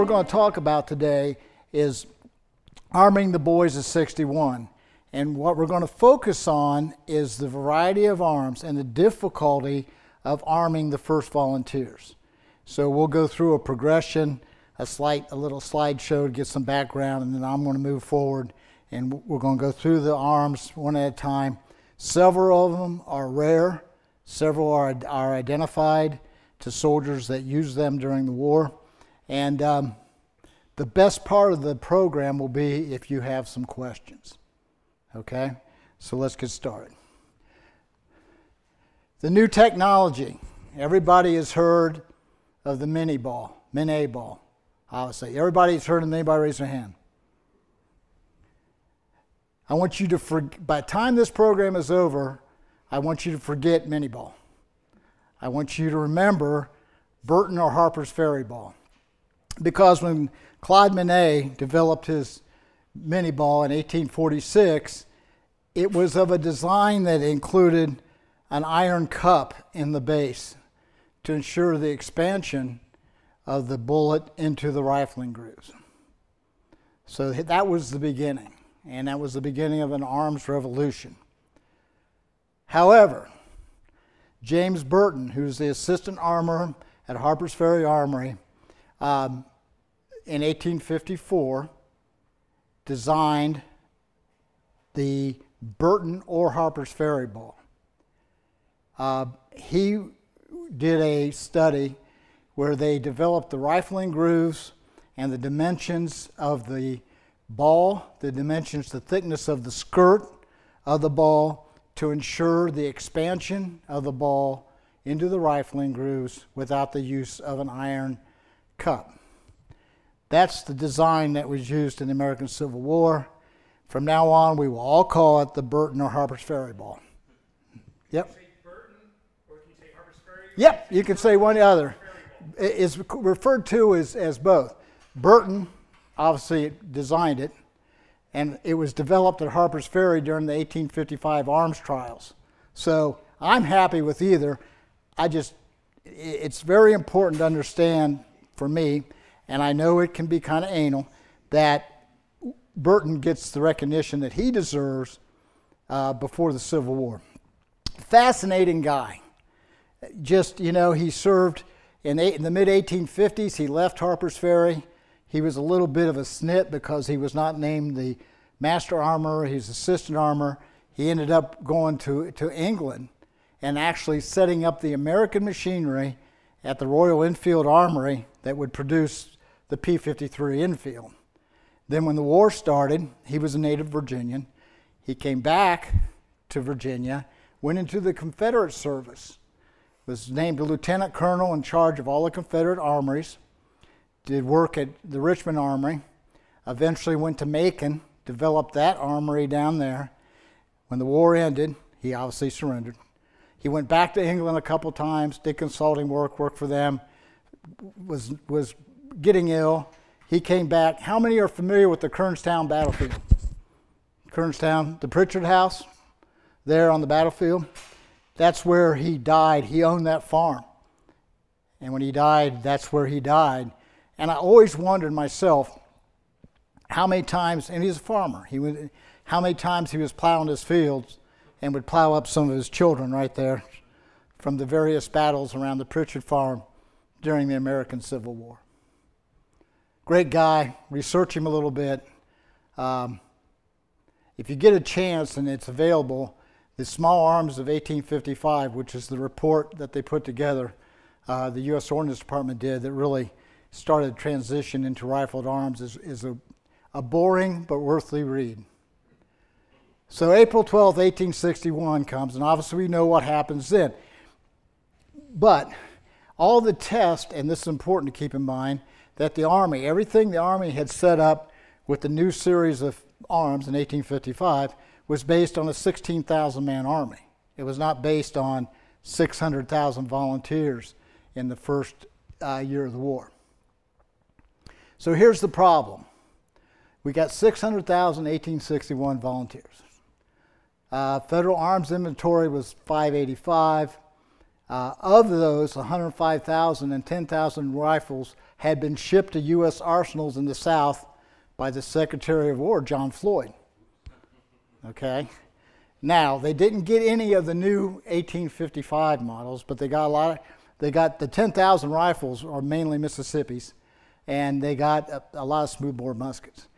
we're going to talk about today is arming the boys of 61. And what we're going to focus on is the variety of arms and the difficulty of arming the first volunteers. So we'll go through a progression, a little slideshow to get some background, and then I'm going to move forward and we're going to go through the arms one at a time. Several of them are rare. Several are identified to soldiers that use them during the war. And the best part of the program will be if you have some questions. Okay? So let's get started. The new technology. Everybody has heard of the mini ball. I would say everybody's heard of them. Anybody raise their hand? I want you to by the time this program is over, I want you to forget mini ball. I want you to remember Burton or Harper's Ferry ball. Because when Claude Monet developed his mini ball in 1846, it was of a design that included an iron cup in the base to ensure the expansion of the bullet into the rifling grooves. So that was the beginning, and that was the beginning of an arms revolution. However, James Burton, who's the assistant armorer at Harper's Ferry Armory, in 1854, designed the Burton or Harper's Ferry ball. He did a study where they developed the rifling grooves and the dimensions of the ball, the thickness of the skirt of the ball, to ensure the expansion of the ball into the rifling grooves without the use of an iron cup. That's the design that was used in the American Civil War. From now on, we will all call it the Burton or Harper's Ferry ball. Yep. Can you say Burton, or can you say Harper's Ferry? Yep, you can say one or the other. It's referred to as both. Burton obviously designed it, and it was developed at Harper's Ferry during the 1855 arms trials. So I'm happy with either. It's very important to understand for me, and I know it can be kind of anal, that Burton gets the recognition that he deserves before the Civil War. Fascinating guy. He served in the mid-1850s. He left Harper's Ferry. He was a little bit of a snit because he was not named the master armorer. He was assistant armorer. He ended up going to England and actually setting up the American machinery at the Royal Enfield Armory that would produce the P-53 Enfield. Then when the war started, he was a native Virginian. He came back to Virginia, went into the Confederate service, was named a lieutenant colonel in charge of all the Confederate armories, did work at the Richmond Armory, eventually went to Macon, developed that armory down there. When the war ended, he obviously surrendered. He went back to England a couple times, did consulting worked for them, was getting ill. He came back. How many are familiar with the Kernstown battlefield? Kernstown, the Pritchard House, there on the battlefield. That's where he died. He owned that farm. And when he died, that's where he died. And I always wondered myself how many times, and he's a farmer, how many times he was plowing his fields and would plow up some of his children right there from the various battles around the Pritchard farm during the American Civil War. Great guy. Research him a little bit. If you get a chance and it's available, the Small Arms of 1855, which is the report that they put together, the U.S. Ordnance Department did, that really started transition into rifled arms, is a boring but worthy read. So April 12, 1861 comes, and obviously we know what happens then. But all the tests, and this is important to keep in mind, that the Army, everything the Army had set up with the new series of arms in 1855 was based on a 16,000-man Army. It was not based on 600,000 volunteers in the first year of the war. So here's the problem. We got 600,000 1861 volunteers. Federal arms inventory was 585. Of those, 105,000 and 10,000 rifles had been shipped to U.S. arsenals in the South by the Secretary of War, John Floyd. Okay? Now, they didn't get any of the new 1855 models, but they got the 10,000 rifles, are mainly Mississippi's, and they got a lot of smoothbore muskets.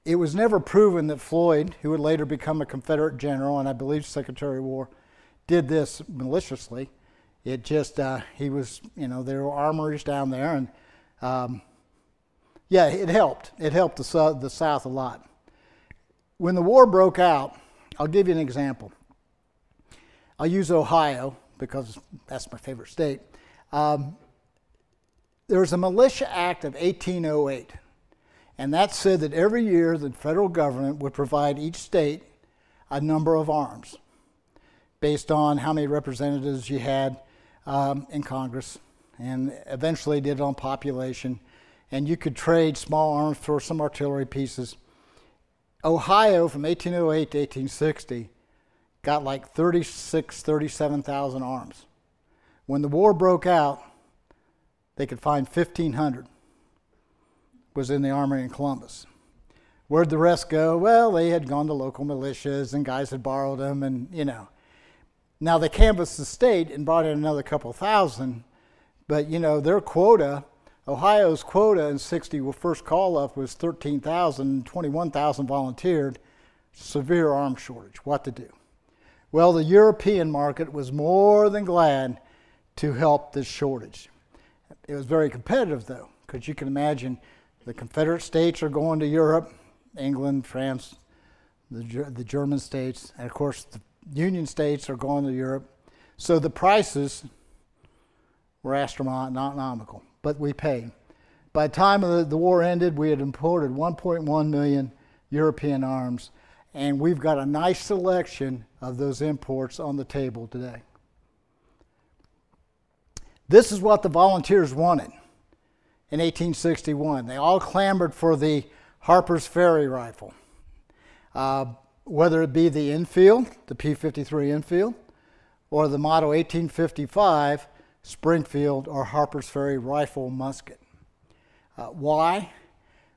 It was never proven that Floyd, who would later become a Confederate general, and I believe Secretary of War, did this maliciously. It just, he was, there were armories down there, and yeah, it helped. It helped the South a lot. When the war broke out, I'll give you an example. I'll use Ohio because that's my favorite state. There was a Militia Act of 1808, and that said that every year the federal government would provide each state a number of arms based on how many representatives you had in Congress, and eventually did it on population, and you could trade small arms for some artillery pieces. Ohio, from 1808 to 1860, got like 37,000 arms. When the war broke out, they could find 1,500 was in the armory in Columbus. Where'd the rest go? Well, they had gone to local militias, and guys had borrowed them, and Now, they canvassed the state and brought in another couple thousand, but their quota, Ohio's quota in 60, first call up was 13,000, 21,000 volunteered. Severe arms shortage. What to do? Well, the European market was more than glad to help this shortage. It was very competitive, though, because you can imagine the Confederate states are going to Europe, England, France, the German states, and of course the Union states are going to Europe. So the prices were astronomical, but we paid. By the time the war ended, we had imported 1.1 million European arms, and we've got a nice selection of those imports on the table today. This is what the volunteers wanted in 1861. They all clamored for the Harper's Ferry rifle, whether it be the Enfield, the P-53 Enfield, or the Model 1855 Springfield or Harper's Ferry rifle musket. Why?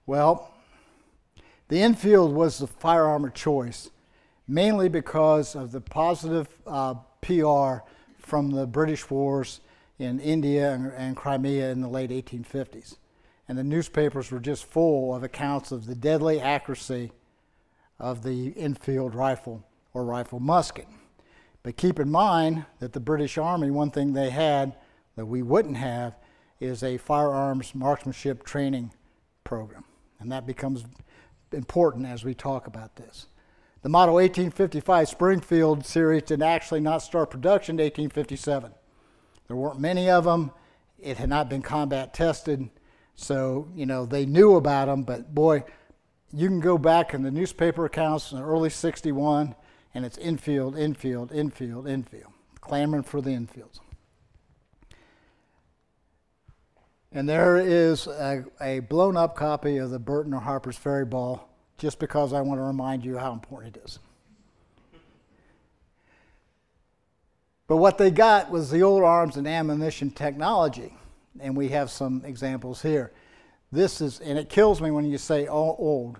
Well, the Enfield was the firearm of choice, mainly because of the positive PR from the British wars in India and Crimea in the late 1850s. And the newspapers were just full of accounts of the deadly accuracy of the Enfield rifle or rifle musket. But keep in mind that the British Army, one thing they had that we wouldn't have is a firearms marksmanship training program. And that becomes important as we talk about this. The Model 1855 Springfield series did actually not start production in 1857. There weren't many of them. It had not been combat tested. So, they knew about them, but boy, you can go back in the newspaper accounts in the early 61, and it's Enfield, Enfield, Enfield, Enfield, clamoring for the Enfields. And there is a blown up copy of the Burton or Harper's Ferry ball, just because I want to remind you how important it is. But what they got was the old arms and ammunition technology, and we have some examples here. This is, and it kills me when you say old,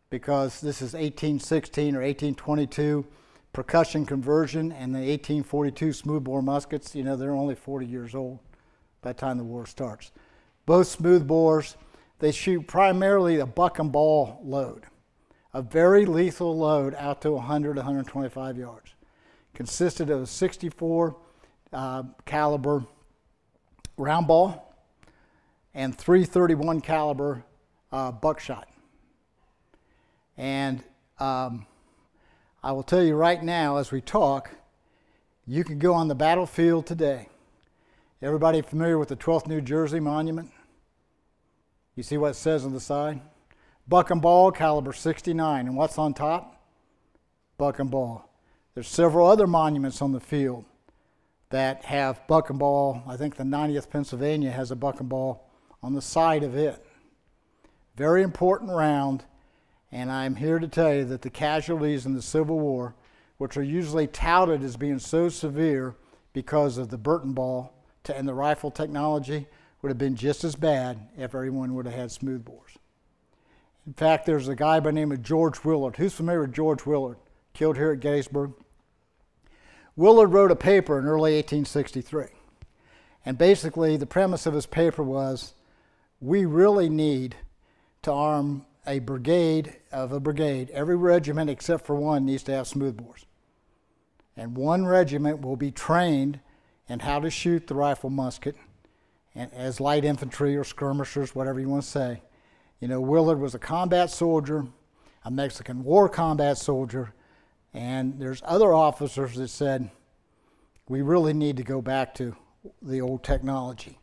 because this is 1816 or 1822 percussion conversion, and the 1842 smoothbore muskets, they're only 40 years old by the time the war starts. Both smoothbores, they shoot primarily a buck and ball load, a very lethal load out to 100, 125 yards. Consisted of a 64 caliber round ball and 331 caliber buckshot. And I will tell you right now as we talk, you can go on the battlefield today. Everybody familiar with the 12th New Jersey Monument? You see what it says on the side? Buck and ball, caliber 69. And what's on top? Buck and ball. There's several other monuments on the field that have buck and ball. I think the 90th Pennsylvania has a buck and ball on the side of it. Very important round, and I'm here to tell you that the casualties in the Civil War, which are usually touted as being so severe because of the Burton ball and the rifle technology, would have been just as bad if everyone would have had smoothbores. In fact, there's a guy by the name of George Willard. Who's familiar with George Willard? Killed here at Gettysburg. Willard wrote a paper in early 1863. And basically, the premise of his paper was, we really need to arm a brigade. Every regiment except for one needs to have smoothbores. And one regiment will be trained in how to shoot the rifle musket and as light infantry or skirmishers, whatever you want to say. You know, Willard was a combat soldier, a Mexican War combat soldier, and there's other officers that said, we really need to go back to the old technology.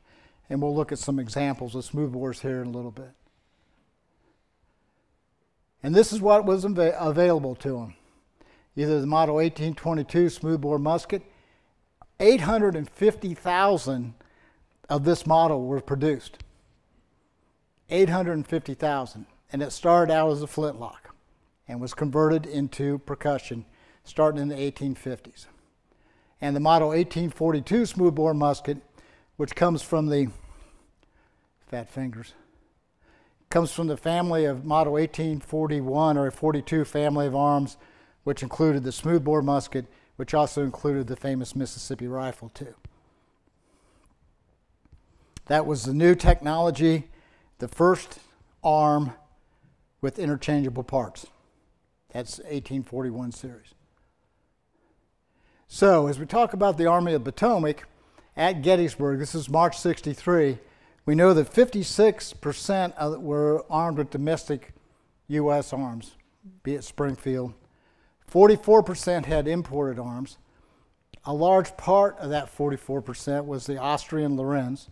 And we'll look at some examples of smoothbores here in a little bit. And this is what was available to them. Either the Model 1822 smoothbore musket, 850,000 of this model were produced. 850,000. And it started out as a flintlock and was converted into percussion starting in the 1850s. And the Model 1842 smoothbore musket, which comes from the fat fingers, comes from the family of Model 1841 or 42 family of arms, which included the smoothbore musket, which also included the famous Mississippi rifle too. That was the new technology, the first arm with interchangeable parts. That's 1841 series. So as we talk about the Army of the Potomac at Gettysburg, this is March 63, we know that 56% were armed with domestic U.S. arms, be it Springfield. 44% had imported arms. A large part of that 44% was the Austrian Lorenz,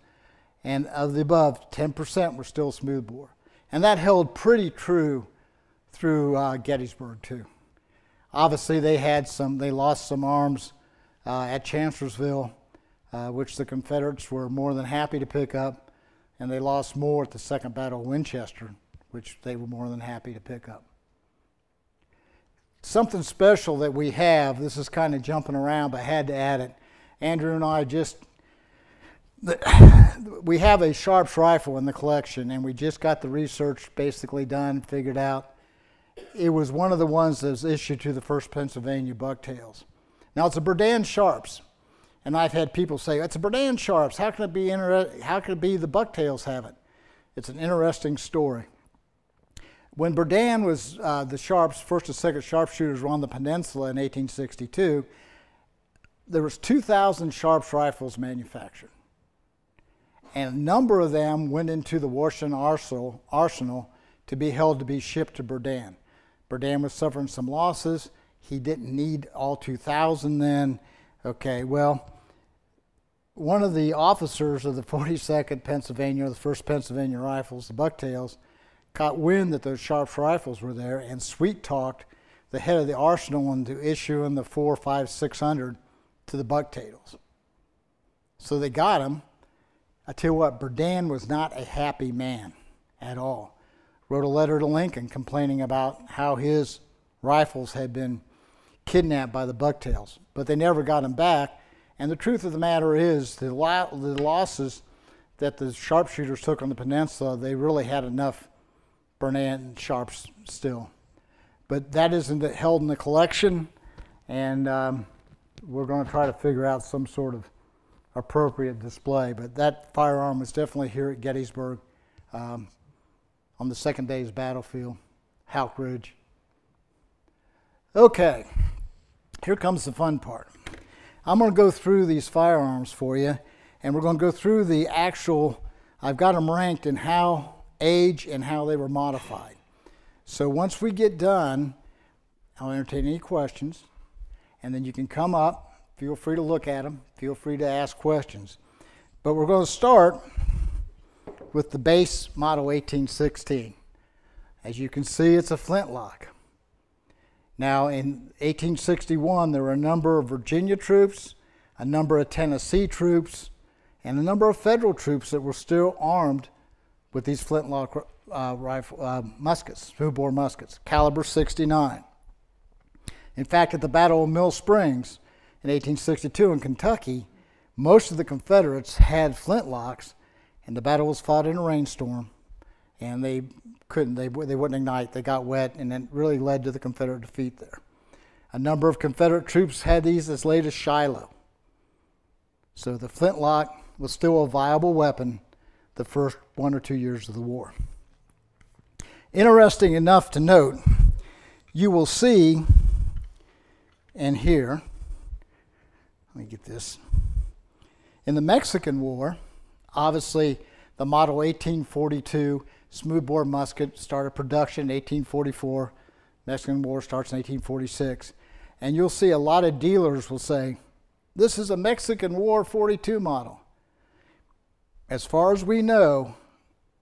and of the above, 10% were still smoothbore. And that held pretty true through Gettysburg too. Obviously they lost some arms at Chancellorsville, which the Confederates were more than happy to pick up, and they lost more at the Second Battle of Winchester, which they were more than happy to pick up. Something special that we have, this is kind of jumping around, but I had to add it. Andrew and I we have a Sharps rifle in the collection, and we just got the research basically done, figured out. It was one of the ones that was issued to the 1st Pennsylvania Bucktails. Now it's a Berdan Sharps, and I've had people say, it's a Berdan Sharps, how can it be the Bucktails have it? It's an interesting story. When Berdan was the Sharps, 1st and 2nd sharpshooters were on the peninsula in 1862, there was 2,000 Sharps rifles manufactured. And a number of them went into the Washington arsenal to be held to be shipped to Berdan. Berdan was suffering some losses. He didn't need all 2,000 then. Okay, well, one of the officers of the 42nd Pennsylvania, or the 1st Pennsylvania Rifles, the Bucktails, caught wind that those Sharps rifles were there and sweet-talked the head of the arsenal into issuing the 4, 5, 600 to the Bucktails. So they got him. I tell you what, Berdan was not a happy man at all. Wrote a letter to Lincoln complaining about how his rifles had been kidnapped by the Bucktails, but they never got him back. And the truth of the matter is, the losses that the sharpshooters took on the peninsula, they really had enough Berdan Sharps still. But that isn't held in the collection, and we're going to try to figure out some sort of appropriate display. But that firearm was definitely here at Gettysburg on the second day's battlefield, Houck Ridge. Okay, here comes the fun part. I'm going to go through these firearms for you, and we're going to go through the actual, I've got them ranked in how age and how they were modified. So once we get done, I'll entertain any questions, and then you can come up, feel free to look at them, feel free to ask questions. But we're going to start with the base Model 1816. As you can see, it's a flintlock. Now, in 1861, there were a number of Virginia troops, a number of Tennessee troops, and a number of federal troops that were still armed with these flintlock muskets, smoothbore muskets, caliber 69. In fact, at the Battle of Mill Springs in 1862 in Kentucky, most of the Confederates had flintlocks, And the battle was fought in a rainstorm, and they wouldn't ignite. They got wet, and it really led to the Confederate defeat there. A number of Confederate troops had these as late as Shiloh. So the flintlock was still a viable weapon the first 1 or 2 years of the war. Interesting enough to note, you will see and hear, let me get this, in the Mexican War, obviously the Model 1842 smoothbore musket started production in 1844. Mexican War starts in 1846. And you'll see a lot of dealers will say, this is a Mexican War 42 model. As far as we know,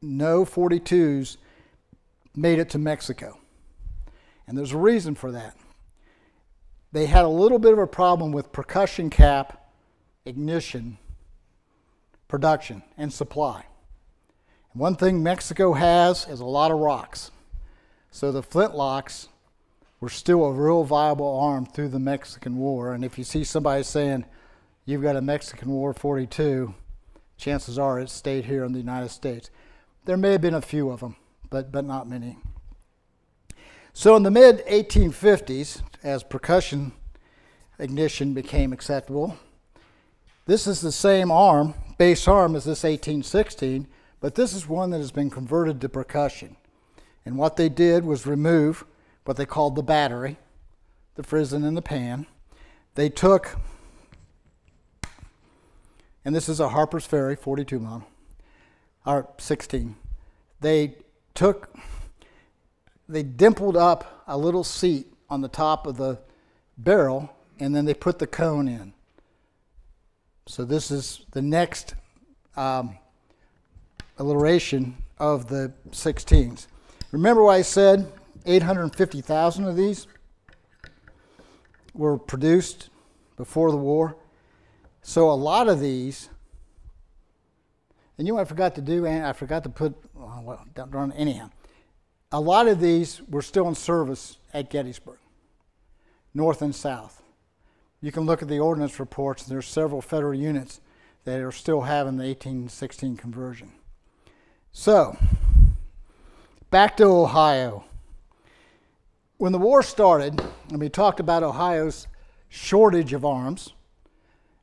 no 42s made it to Mexico. And there's a reason for that. They had a little bit of a problem with percussion cap, ignition, production, and supply. And one thing Mexico has is a lot of rocks. So the flintlocks were still a real viable arm through the Mexican War. And if you see somebody saying, you've got a Mexican War 42, chances are it stayed here in the United States. There may have been a few of them, but not many. So in the mid-1850s, as percussion ignition became acceptable, this is the same arm, base arm, as this 1816, but this is one that has been converted to percussion. And what they did was remove what they called the battery, the frizzen and the pan. They took, and this is a Harper's Ferry 42 model, or 16. They dimpled up a little seat on the top of the barrel, and then they put the cone in. So this is the next alliteration of the 16s. Remember what I said? 850,000 of these were produced before the war. So a lot of these, and you know what I forgot to do? And I forgot to put, anyhow. A lot of these were still in service at Gettysburg, north and south. You can look at the ordnance reports. There's several federal units that are still having the 1816 conversion. So, back to Ohio. When the war started, and we talked about Ohio's shortage of arms,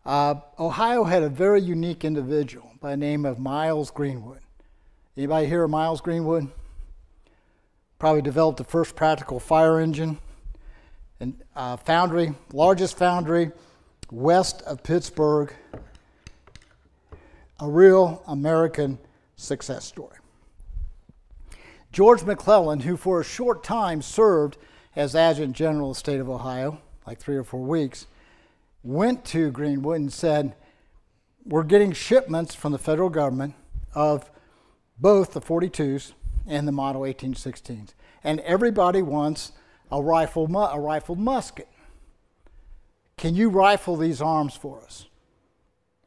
Ohio had a very unique individual by the name of Miles Greenwood. Anybody hear of Miles Greenwood? Probably developed the first practical fire engine. And foundry, largest foundry west of Pittsburgh. A real American success story. George McClellan, who for a short time served as Adjutant General of the state of Ohio, like 3 or 4 weeks, went to Greenwood and said, we're getting shipments from the federal government of both the 42s and the Model 1816s. And everybody wants a rifled musket. Can you rifle these arms for us?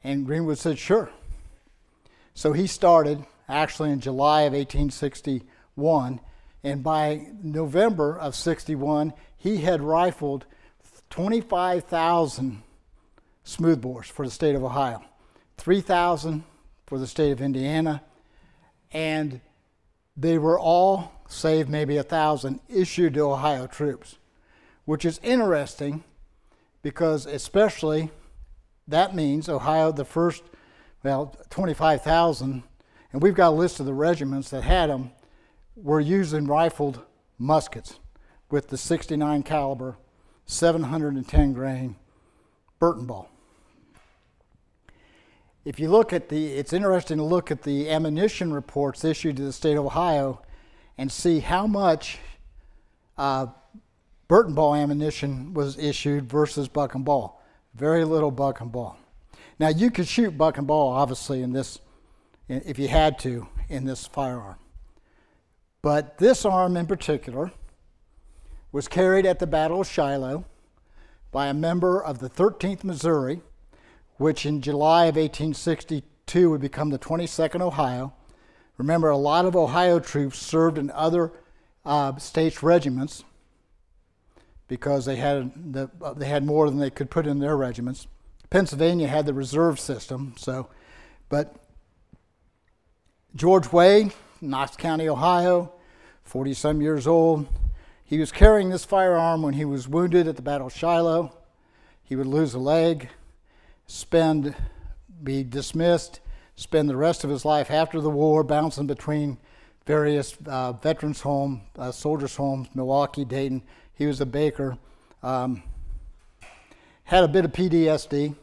And Greenwood said, sure. So he started actually in July of 1861, and by November of 61, he had rifled 25,000 smoothbores for the state of Ohio, 3,000 for the state of Indiana, and they were all, save maybe 1,000, issued to Ohio troops, which is interesting because especially that means Ohio, the first, 25,000, and we've got a list of the regiments that had them, were using rifled muskets with the 69 caliber, 710 grain Burton ball. If you look at it's interesting to look at the ammunition reports issued to the state of Ohio and see how much Burton ball ammunition was issued versus buck and ball. Very little buck and ball. Now you could shoot buck and ball obviously in this, if you had to, in this firearm. But this arm in particular was carried at the Battle of Shiloh by a member of the 13th Missouri, which in July of 1862 would become the 22nd Ohio. Remember, a lot of Ohio troops served in other states' regiments because they had more than they could put in their regiments. Pennsylvania had the reserve system, but George Wade, Knox County, Ohio, 40-some years old. He was carrying this firearm when he was wounded at the Battle of Shiloh. He would lose a leg, be dismissed, spend the rest of his life after the war bouncing between various veterans' homes, soldiers' homes, Milwaukee, Dayton. He was a baker. Had a bit of PTSD,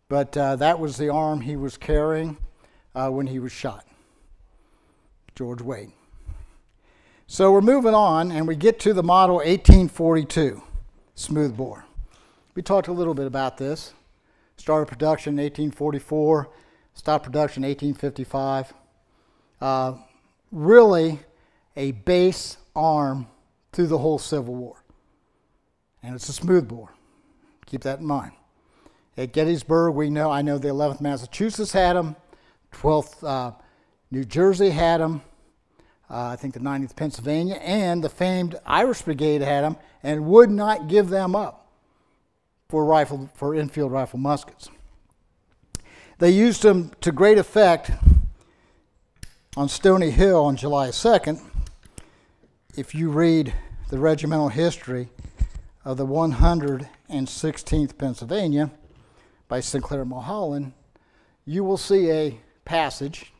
but that was the arm he was carrying when he was shot. George Wade. So we're moving on, and we get to the model 1842 smoothbore. We talked a little bit about this. Started production in 1844, stopped production in 1855. Really a base arm through the whole Civil War. And it's a smoothbore. Keep that in mind. At Gettysburg, I know the 11th Massachusetts had them, 12th New Jersey had them, I think the 90th Pennsylvania, and the famed Irish Brigade had them and would not give them up for infield rifle muskets. They used them to great effect on Stony Hill on July 2nd. If you read the regimental history of the 116th Pennsylvania by Sinclair Mulholland, you will see a passage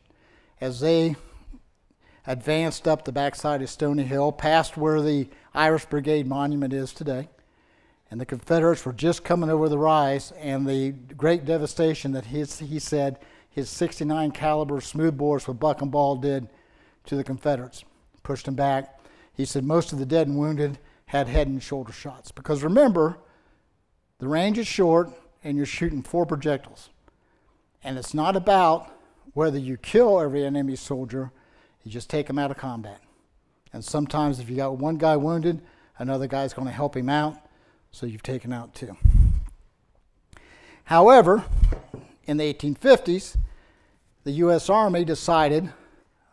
as they advanced up the backside of Stony Hill, past where the Irish Brigade monument is today. And the Confederates were just coming over the rise, and the great devastation that he said his 69 caliber smoothbores with buck and ball did to the Confederates. Pushed them back. He said most of the dead and wounded had head and shoulder shots. Because remember, the range is short, and you're shooting 4 projectiles. And it's not about whether you kill every enemy soldier, you just take them out of combat. And sometimes if you got one guy wounded, another guy's going to help him out, so you've taken out 2. However, in the 1850s, the U.S. Army decided,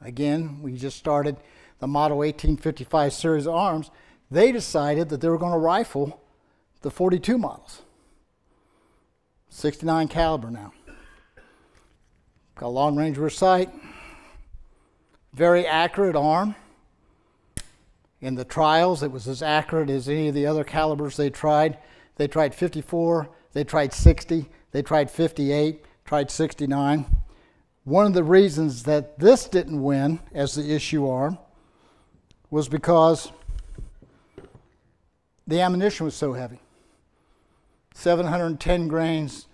again, we just started the Model 1855 series of arms, they decided that they were going to rifle the 42 models. 69 caliber now. Got a long range rear sight, very accurate arm. In the trials, it was as accurate as any of the other calibers they tried. They tried 54, they tried 60, they tried 58, tried 69. One of the reasons that this didn't win as the issue arm was because the ammunition was so heavy. 710 grains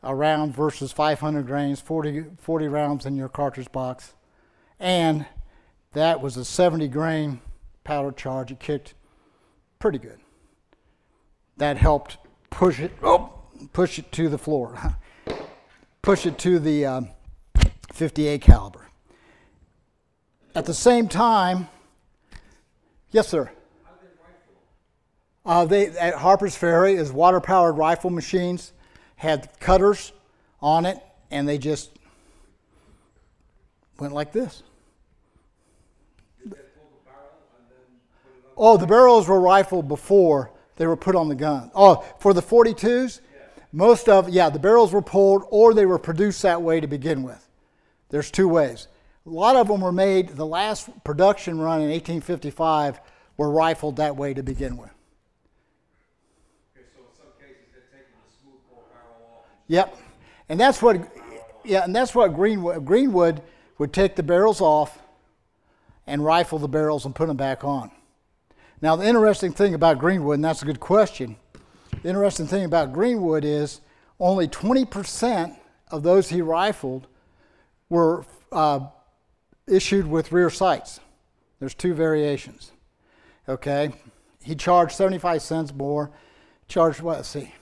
a round versus 500 grains, 40 rounds in your cartridge box. And that was a 70 grain powder charge. It kicked pretty good. That helped push it to the floor. Push it to the 58 caliber. At the same time, yes, sir. At Harper's Ferry is water-powered rifle machines, had cutters on it, and they just went like this. Oh, the barrels were rifled before they were put on the gun. Oh, for the 42s, the barrels were pulled or they were produced that way to begin with. There's 2 ways. A lot of them were made, the last production run in 1855 were rifled that way to begin with. Okay, so in some cases they're taking the smoothbore barrel off. Yep, and that's what Greenwood would take the barrels off and rifle the barrels and put them back on. Now the interesting thing about Greenwood, and that's a good question, the interesting thing about Greenwood is only 20% of those he rifled were issued with rear sights. There's 2 variations. Okay, he charged 75 cents more. Charged what? Let's see,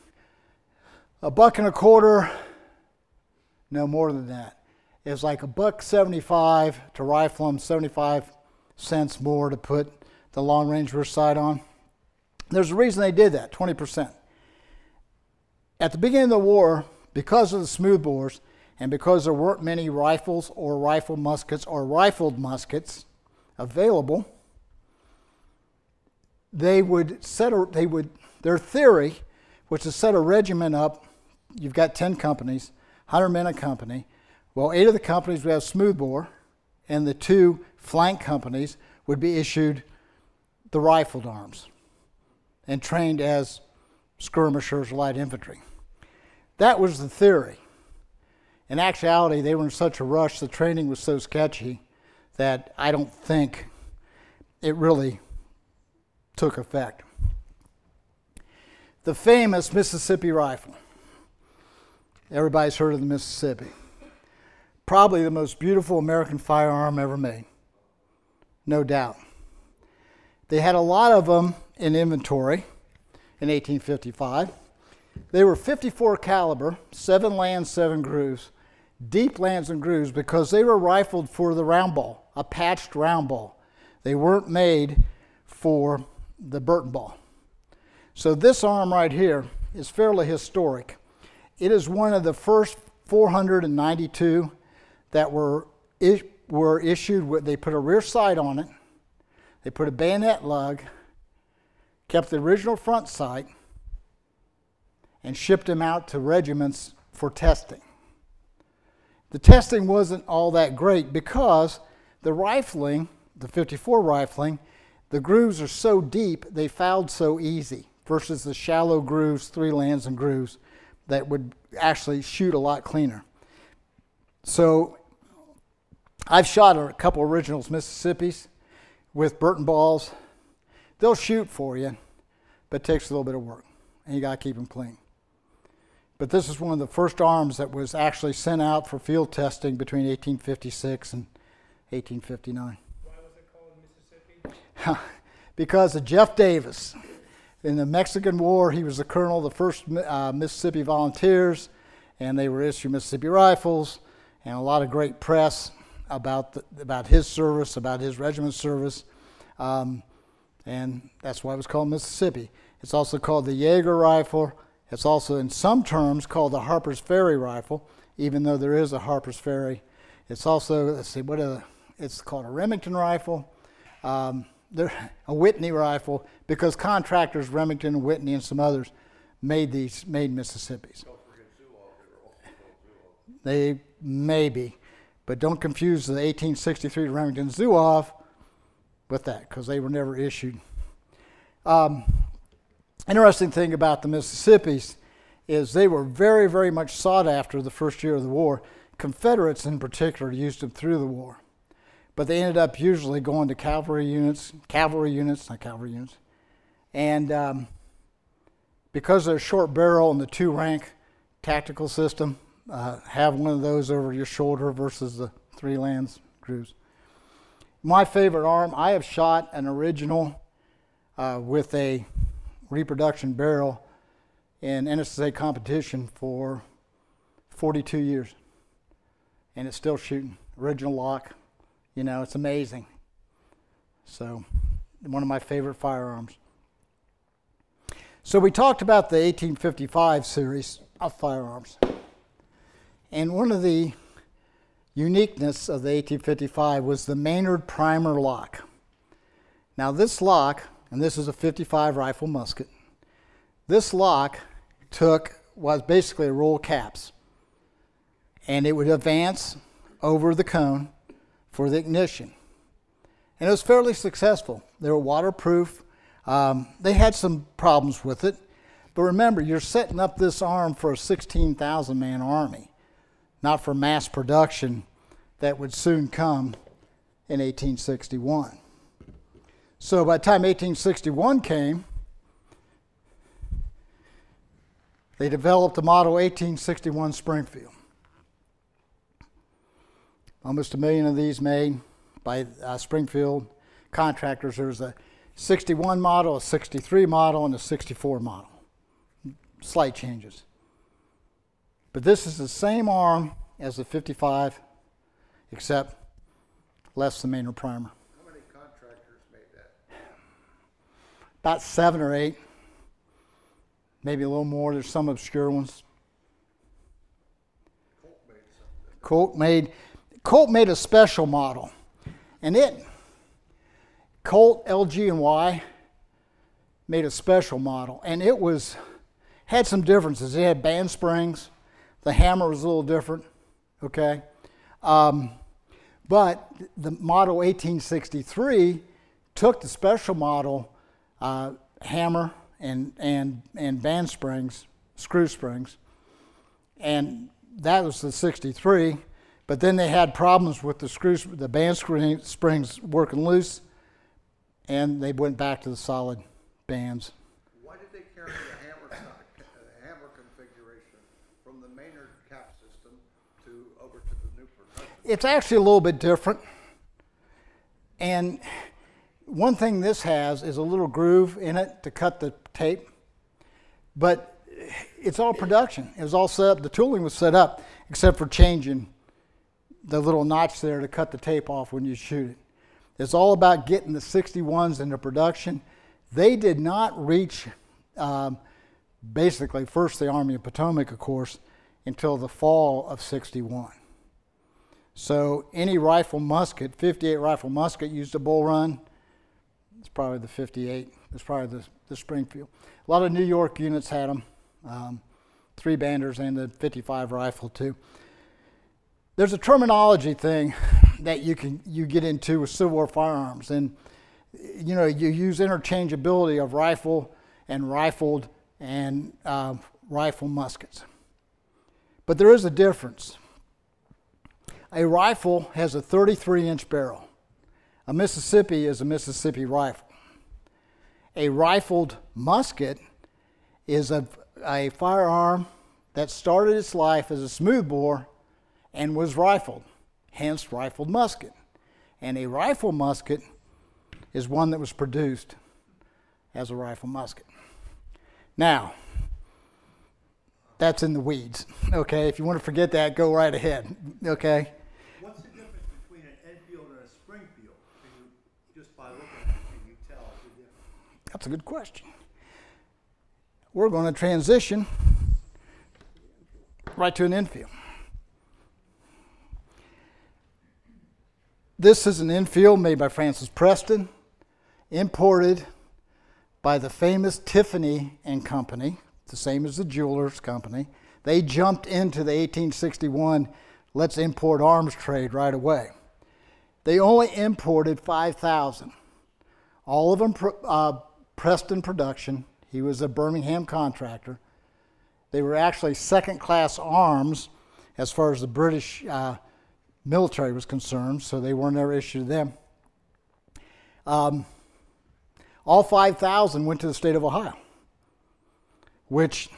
$1.25. No more than that. It was like $1.75 to rifle them, 75 cents more to put the long range rear sight on. There's a reason they did that. 20%. At the beginning of the war, because of the smoothbores, and because there weren't many rifles or rifle muskets or rifled muskets available, their theory was to set a regiment up. You've got 10 companies, 100 men a company, Well, 8 of the companies would have smoothbore, and the 2 flank companies would be issued the rifled arms and trained as skirmishers or light infantry. That was the theory. In actuality, they were in such a rush, the training was so sketchy that I don't think it really took effect. The famous Mississippi rifle. Everybody's heard of the Mississippi. Probably the most beautiful American firearm ever made. No doubt. They had a lot of them in inventory in 1855. They were 54 caliber, 7 lands, 7 grooves, deep lands and grooves because they were rifled for the round ball, a patched round ball. They weren't made for the Burton ball. So this arm right here is fairly historic. It is one of the first 492 that were issued. They put a rear sight on it. They put a bayonet lug, kept the original front sight, and shipped them out to regiments for testing. The testing wasn't all that great because the rifling, the 54 rifling, the grooves are so deep, they fouled so easy versus the shallow grooves, 3 lands and grooves, that would actually shoot a lot cleaner. So I've shot a couple originals Mississippis with Burton balls. They'll shoot for you, but it takes a little bit of work, and you got to keep them clean. But this is one of the first arms that was actually sent out for field testing between 1856 and 1859. Why was it called Mississippi? Because of Jeff Davis. In the Mexican War, he was the colonel of the 1st Mississippi Volunteers, and they were issued Mississippi rifles, and a lot of great press about his service, about his regiment's service, and that's why it was called Mississippi. It's also called the Jaeger rifle. It's also, in some terms, called the Harper's Ferry rifle, even though there is a Harper's Ferry. It's also, let's see, it's called a Remington rifle, a Whitney rifle, because contractors, Remington and Whitney and some others, made Mississippis. They may be, but don't confuse the 1863 Remington Zouave with that, because they were never issued. Interesting thing about the Mississippis is they were very, very much sought after the first year of the war. Confederates in particular used them through the war. But they ended up usually going to cavalry units, and because they're short barrel and the 2-rank tactical system, have one of those over your shoulder versus the 3 lands grooves. My favorite arm, I have shot an original with a reproduction barrel in NSSA competition for 42 years, and it's still shooting. Original lock, you know, it's amazing. So, one of my favorite firearms. So we talked about the 1855 series of firearms, and one of the uniqueness of the 1855 was the Maynard primer lock. Now this lock, and this is a 55 rifle musket, this lock was basically a roll of caps, and it would advance over the cone for the ignition. And it was fairly successful. They were waterproof. They had some problems with it, but remember, you're setting up this arm for a 16,000 man army, not for mass production that would soon come in 1861. So by the time 1861 came, they developed the model 1861 Springfield. Almost 1 million of these made by Springfield contractors. There was a 61 model, a 63 model, and a 64 model. Slight changes. But this is the same arm as the 55, except less than Maynard primer. How many contractors made that? About 7 or 8, maybe a little more. There's some obscure ones. Colt made a special model, and Colt, LG, and Y made a special model, and it had some differences. It had band springs. The hammer was a little different, okay? But the model 1863 took the special model hammer and band springs, screw springs, and that was the 63. But then they had problems with the band springs working loose, and they went back to the solid bands. Why did they carry the hammer configuration from the Maynard cap system over to the new production? It's actually a little bit different. And one thing this has is a little groove in it to cut the tape, but it's all production. It was all set up, the tooling was set up, except for changing the little notch there to cut the tape off when you shoot it. It's all about getting the 61s into production. They did not reach, basically, first the Army of Potomac, of course, until the fall of 61. So any rifle musket, 58 rifle musket used a bull run. It's probably the 58. It's probably the Springfield. A lot of New York units had them, 3-banders and the 55 rifle too. There's a terminology thing that you get into with Civil War firearms, and you use interchangeability of rifle and rifled and rifle muskets. But there is a difference. A rifle has a 33-inch barrel. A Mississippi is a Mississippi rifle. A rifled musket is a firearm that started its life as a smoothbore and was rifled, hence rifled musket. And a rifle musket is one that was produced as a rifle musket. Now, that's in the weeds, okay? If you want to forget that, go right ahead, okay? What's the difference between an Enfield and a Springfield? Just by looking at it, can you tell the difference? That's a good question. We're going to transition right to an Enfield. This is an Enfield made by Francis Preston, imported by the famous Tiffany and Company, the same as the Jewelers Company. They jumped into the 1861 let's import arms trade right away. They only imported 5,000. All of them Preston production. He was a Birmingham contractor. They were actually second-class arms as far as the British military was concerned, so they weren't ever issued to them. All 5,000 went to the state of Ohio, which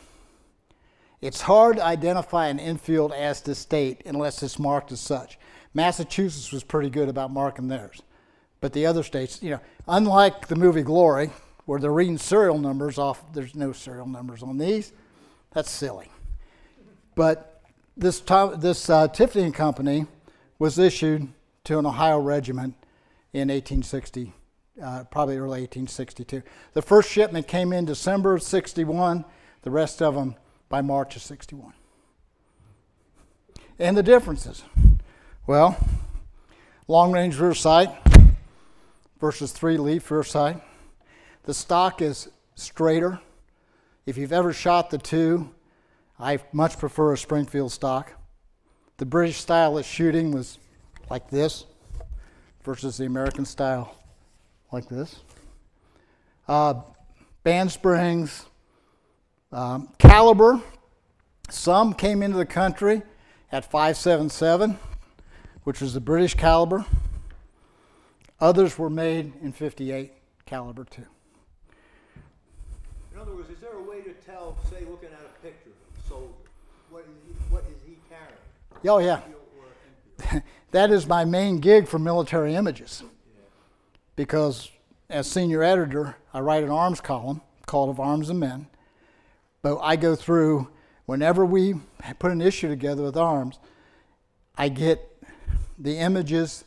it's hard to identify an Enfield as the state unless it's marked as such. Massachusetts was pretty good about marking theirs, but the other states, unlike the movie Glory, where they're reading serial numbers off, there's no serial numbers on these. That's silly. But this Tiffany and Company was issued to an Ohio regiment in 1860, probably early 1862. The first shipment came in December of 61, the rest of them by March of 61. And the differences. Well, long-range rear sight versus 3-leaf rear sight. The stock is straighter. If you've ever shot the two, I much prefer a Springfield stock. The British style of shooting was like this versus the American style like this. Band springs, caliber. Some came into the country at .577, which was the British caliber. Others were made in .58 caliber too. In other words, is there a way to tell, say, looking at a picture of a soldier, what is he carrying? Oh, yeah. That is my main gig for military images. Because as senior editor, I write an arms column called Of Arms and Men. But I go through, whenever we put an issue together with arms, I get the images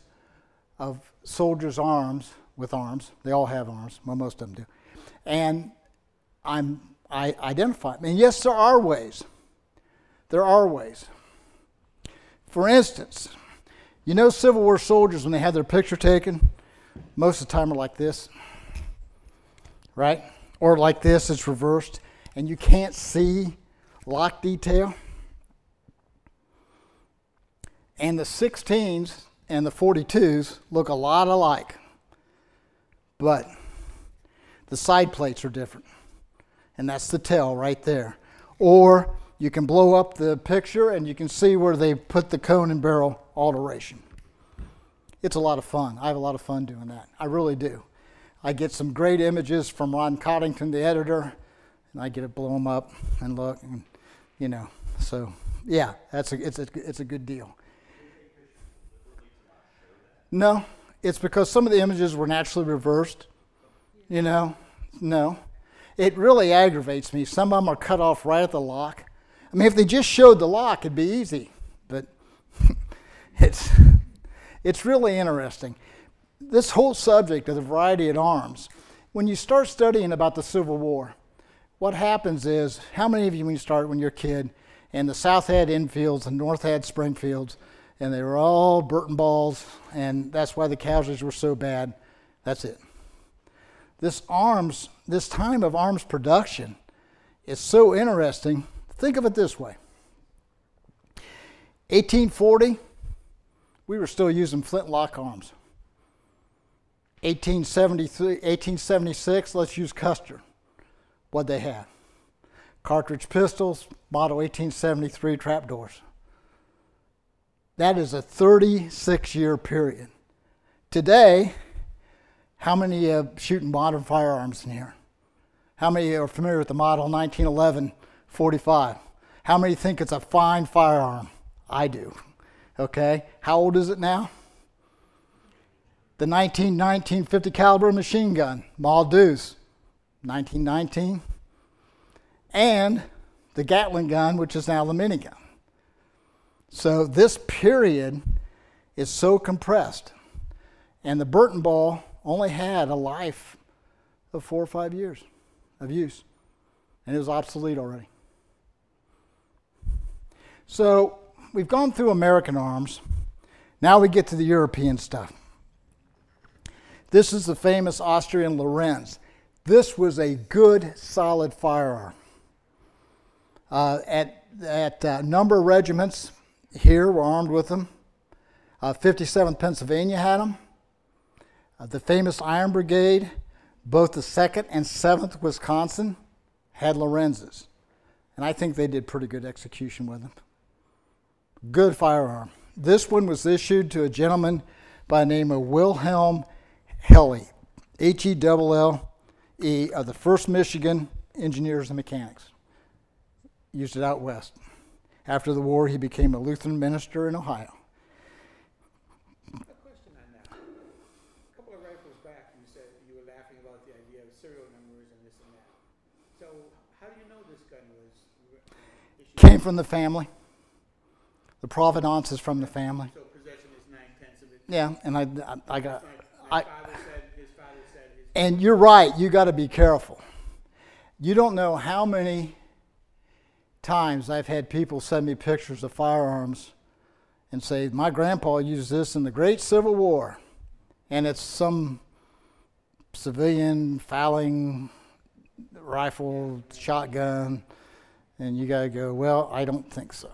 of soldiers' arms with arms. They all have arms. Well, most of them do. And I identify them. And yes, there are ways. There are ways. For instance, Civil War soldiers, when they had their picture taken, most of the time are like this, right? Or like this, it's reversed, and you can't see lock detail. And the 16s and the 42s look a lot alike, but the side plates are different. And that's the tell right there. Or you can blow up the picture and you can see where they put the cone and barrel alteration. It's a lot of fun. I have a lot of fun doing that. I really do. I get some great images from Ron Coddington, the editor, and I get to blow them up and look, and you know. So yeah, it's a good deal. No, it's because some of the images were naturally reversed. You know, no. It really aggravates me. Some of them are cut off right at the lock. I mean, if they just showed the lock, it'd be easy. But it's really interesting. This whole subject of the variety in arms, when you start studying about the Civil War, what happens is, how many of you, when you start when you're a kid, and the South had Enfields and North had Springfields, and they were all Burton balls, and that's why the casualties were so bad. That's it. This time of arms production is so interesting. Think of it this way. 1840, we were still using flintlock arms. 1876, let's use Custer. What'd they have? Cartridge pistols, model 1873 trapdoors. That is a 36-year period. Today, how many shooting modern firearms in here? How many are familiar with the model 1911 45? How many think it's a fine firearm? I do. Okay, how old is it now? The 1919 50 caliber machine gun, Maul Deuce, 1919. And the Gatling gun, which is now the minigun. So this period is so compressed. And the Burton ball only had a life of 4 or 5 years of use. And it was obsolete already. So we've gone through American arms. Now we get to the European stuff. This is the famous Austrian Lorenz. This was a good, solid firearm. At number of regiments here were armed with them. 57th Pennsylvania had them. The famous Iron Brigade, both the 2nd and 7th Wisconsin, had Lorenzes. And I think they did pretty good execution with them. Good firearm. This one was issued to a gentleman by the name of Wilhelm Helle, H-E-L-L-E, of the 1st Michigan Engineers and Mechanics. Used it out west. After the war, he became a Lutheran minister in Ohio. A question on that. A couple of rifles back, you said you were laughing about the idea of serial numbers and this and that. So how do you know this gun was issued? Came from the family. The provenance is from the family. So possession is 9/10 of it. Yeah, and his father said. And you're right, you got to be careful. You don't know how many times I've had people send me pictures of firearms and say, my grandpa used this in the Great Civil War. And it's some civilian fouling rifle, shotgun, and you got to go, well, I don't think so.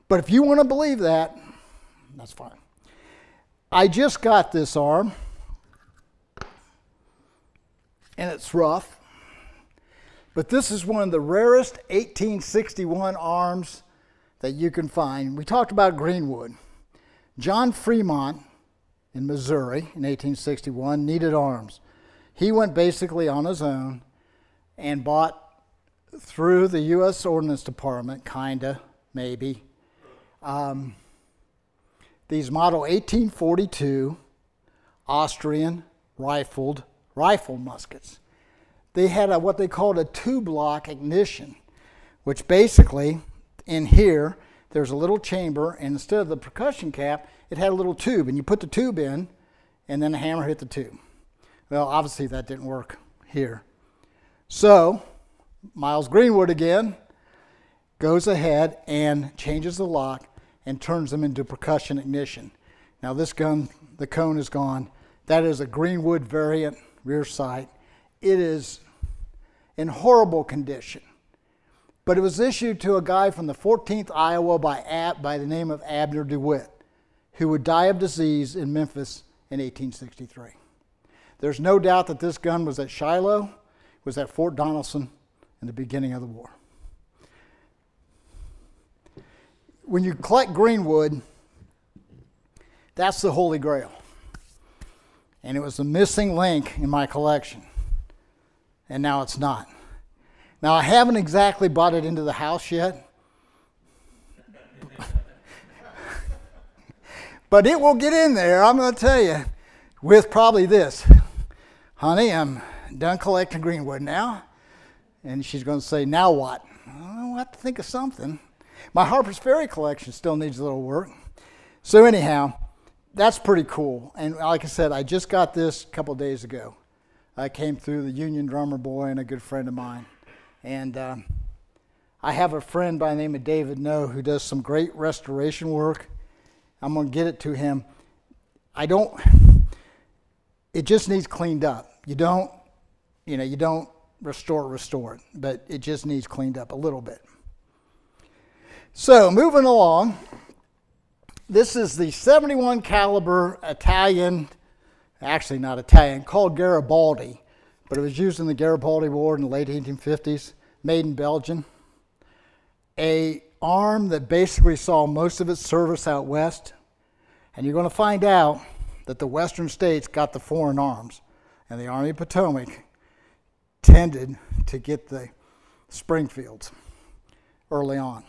But if you want to believe that, that's fine. I just got this arm, and it's rough. But this is one of the rarest 1861 arms that you can find. We talked about Greenwood. John Fremont in Missouri in 1861 needed arms. He went basically on his own and bought through the U.S. Ordnance Department, kinda, maybe, these model 1842 Austrian rifle muskets. They had what they called a tube-lock ignition, which basically, in here, there's a little chamber, and instead of the percussion cap, it had a little tube, and you put the tube in, and then the hammer hit the tube. Well, obviously that didn't work here. So, Miles Greenwood again goes ahead and changes the lock and turns them into percussion ignition. Now this gun, the cone is gone. That is a Greenwood variant rear sight. It is in horrible condition. But it was issued to a guy from the 14th Iowa by the name of Abner DeWitt, who would die of disease in Memphis in 1863. There's no doubt that this gun was at Shiloh, was at Fort Donelson in the beginning of the war. When you collect greenwood, that's the Holy Grail. And it was the missing link in my collection. And now it's not. Now, I haven't exactly brought it into the house yet. But it will get in there, I'm going to tell you, with probably this. Honey, I'm done collecting greenwood now. And she's going to say, now what? I'll have to think of something. My Harper's Ferry collection still needs a little work. So anyhow, that's pretty cool. And like I said, I just got this a couple days ago. I came through the Union Drummer Boy and a good friend of mine. And I have a friend by the name of David No who does some great restoration work. I'm going to get it to him. It just needs cleaned up. You don't restore it, but it just needs cleaned up a little bit. So moving along, this is the 71 caliber Italian, actually not Italian, called Garibaldi, but it was used in the Garibaldi War in the late 1850s, made in Belgium. A arm that basically saw most of its service out west, and you're going to find out that the western states got the foreign arms, and the Army of Potomac tended to get the Springfields early on.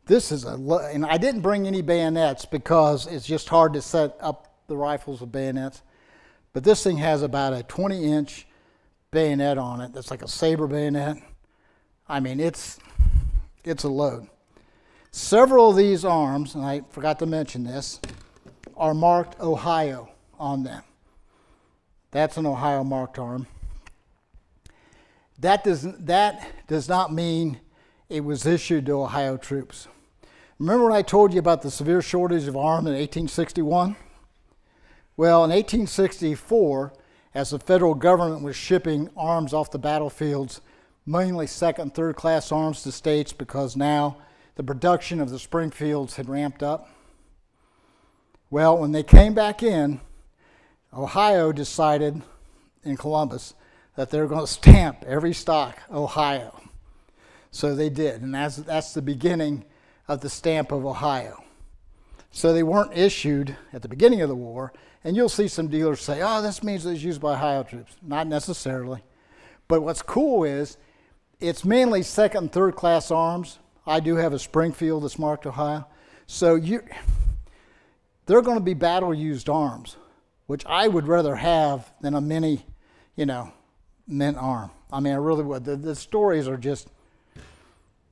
This is and I didn't bring any bayonets because it's just hard to set up the rifles with bayonets. But this thing has about a 20-inch bayonet on it. That's like a saber bayonet. I mean, it's a load. Several of these arms, and I forgot to mention this, are marked Ohio on them. That's an Ohio marked arm. That does not mean it was issued to Ohio troops. Remember when I told you about the severe shortage of arms in 1861? Well, in 1864, as the federal government was shipping arms off the battlefields, mainly second and third class arms to states because now the production of the Springfields had ramped up. Well, when they came back in, Ohio decided in Columbus that they were going to stamp every stock Ohio. So they did, and that's the beginning of the stamp of Ohio. So they weren't issued at the beginning of the war, and you'll see some dealers say, oh, this means it was used by Ohio troops. Not necessarily. But what's cool is it's mainly second and third class arms. I do have a Springfield that's marked Ohio. So they're going to be battle-used arms, which I would rather have than a mini, mint arm. I mean, I really would. The stories are just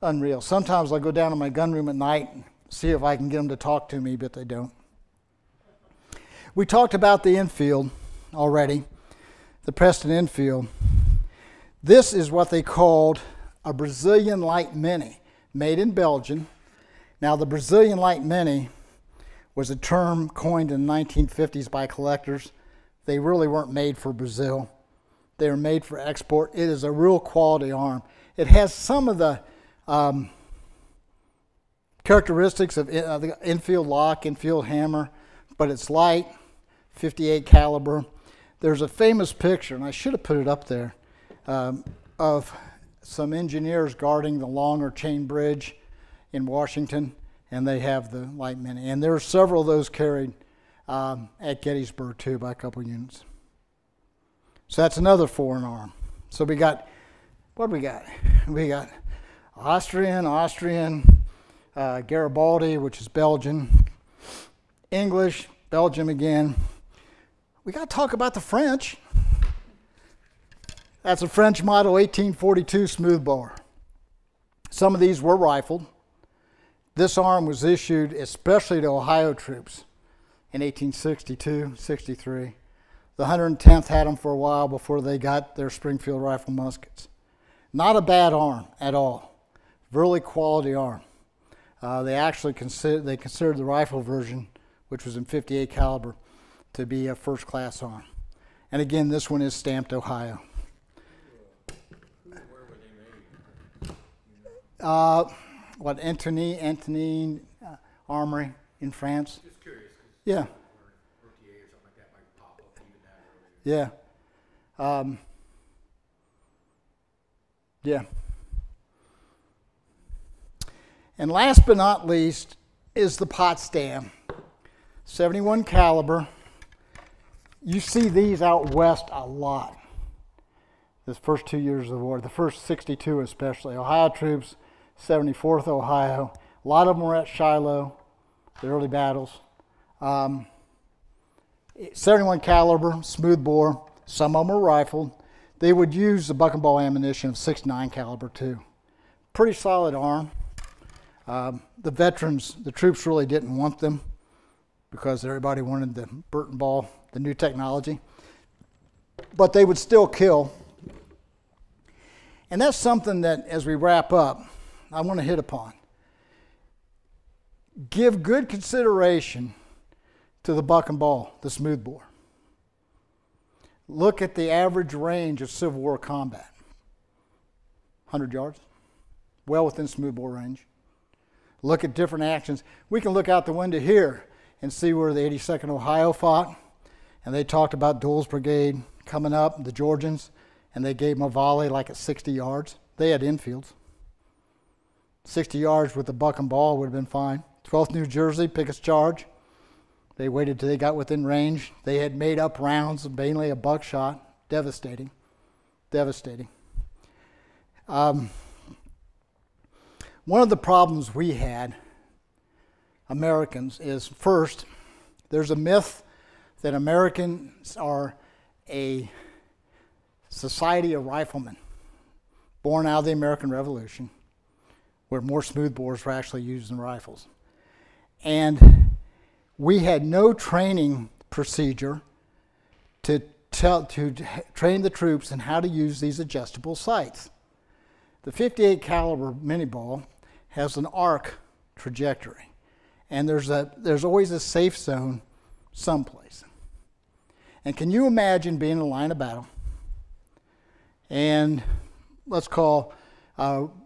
unreal. Sometimes I go down to my gun room at night and see if I can get them to talk to me, but they don't. We talked about the Enfield already, the Preston Enfield. This is what they called a Brazilian Light Mini, made in Belgium. Now, the Brazilian Light Mini was a term coined in the 1950s by collectors. They really weren't made for Brazil. They were made for export. It is a real quality arm. It has some of the characteristics of the Enfield lock, Enfield hammer, but it's light, 58 caliber. There's a famous picture, and I should have put it up there, of some engineers guarding the Longer Chain Bridge in Washington, and they have the Light Mini. And there are several of those carried at Gettysburg, too, by a couple units. So that's another foreign arm. So we got, what do we got? We got Austrian, Garibaldi, which is Belgian, English, Belgium again. We got to talk about the French. That's a French model 1842 smooth bore. Some of these were rifled. This arm was issued especially to Ohio troops in 1862, 63. The 110th had them for a while before they got their Springfield rifle muskets. Not a bad arm at all. Really quality arm. They actually considered the rifle version, which was in 58 caliber, to be a first class arm. And again, this one is stamped Ohio. Where were they made? Antony Armory in France. Just curious, because Yeah, OTA or something like that might pop up even that early. yeah. Yeah. And last but not least is the Potsdam, 71 caliber. You see these out west a lot. The first 2 years of the war, the first 62 especially. Ohio troops, 74th Ohio. A lot of them were at Shiloh, the early battles. 71 caliber, smooth bore. Some of them were rifled. They would use the buck and ball ammunition of 69 caliber too. Pretty solid arm. The veterans, the troops really didn't want them because everybody wanted the Burton ball, the new technology. But they would still kill. And that's something that, as we wrap up, I want to hit upon. Give good consideration to the buck and ball, the smooth bore. Look at the average range of Civil War combat. 100 yards, well within smooth bore range. Look at different actions. We can look out the window here and see where the 82nd Ohio fought, and they talked about Dole's brigade coming up, the Georgians, and they gave them a volley like at 60 yards. They had infields. 60 yards with the buck and ball would have been fine. 12th New Jersey, Pickett's charge. They waited till they got within range. They had made up rounds, mainly a buckshot. Devastating. Devastating. One of the problems we had, Americans, is first, there's a myth that Americans are a society of riflemen born out of the American Revolution, where more smoothbores were actually used than rifles. And we had no training procedure to train the troops in how to use these adjustable sights. The 58 caliber mini ball has an arc trajectory, and there's always a safe zone someplace. And can you imagine being in a line of battle and let's call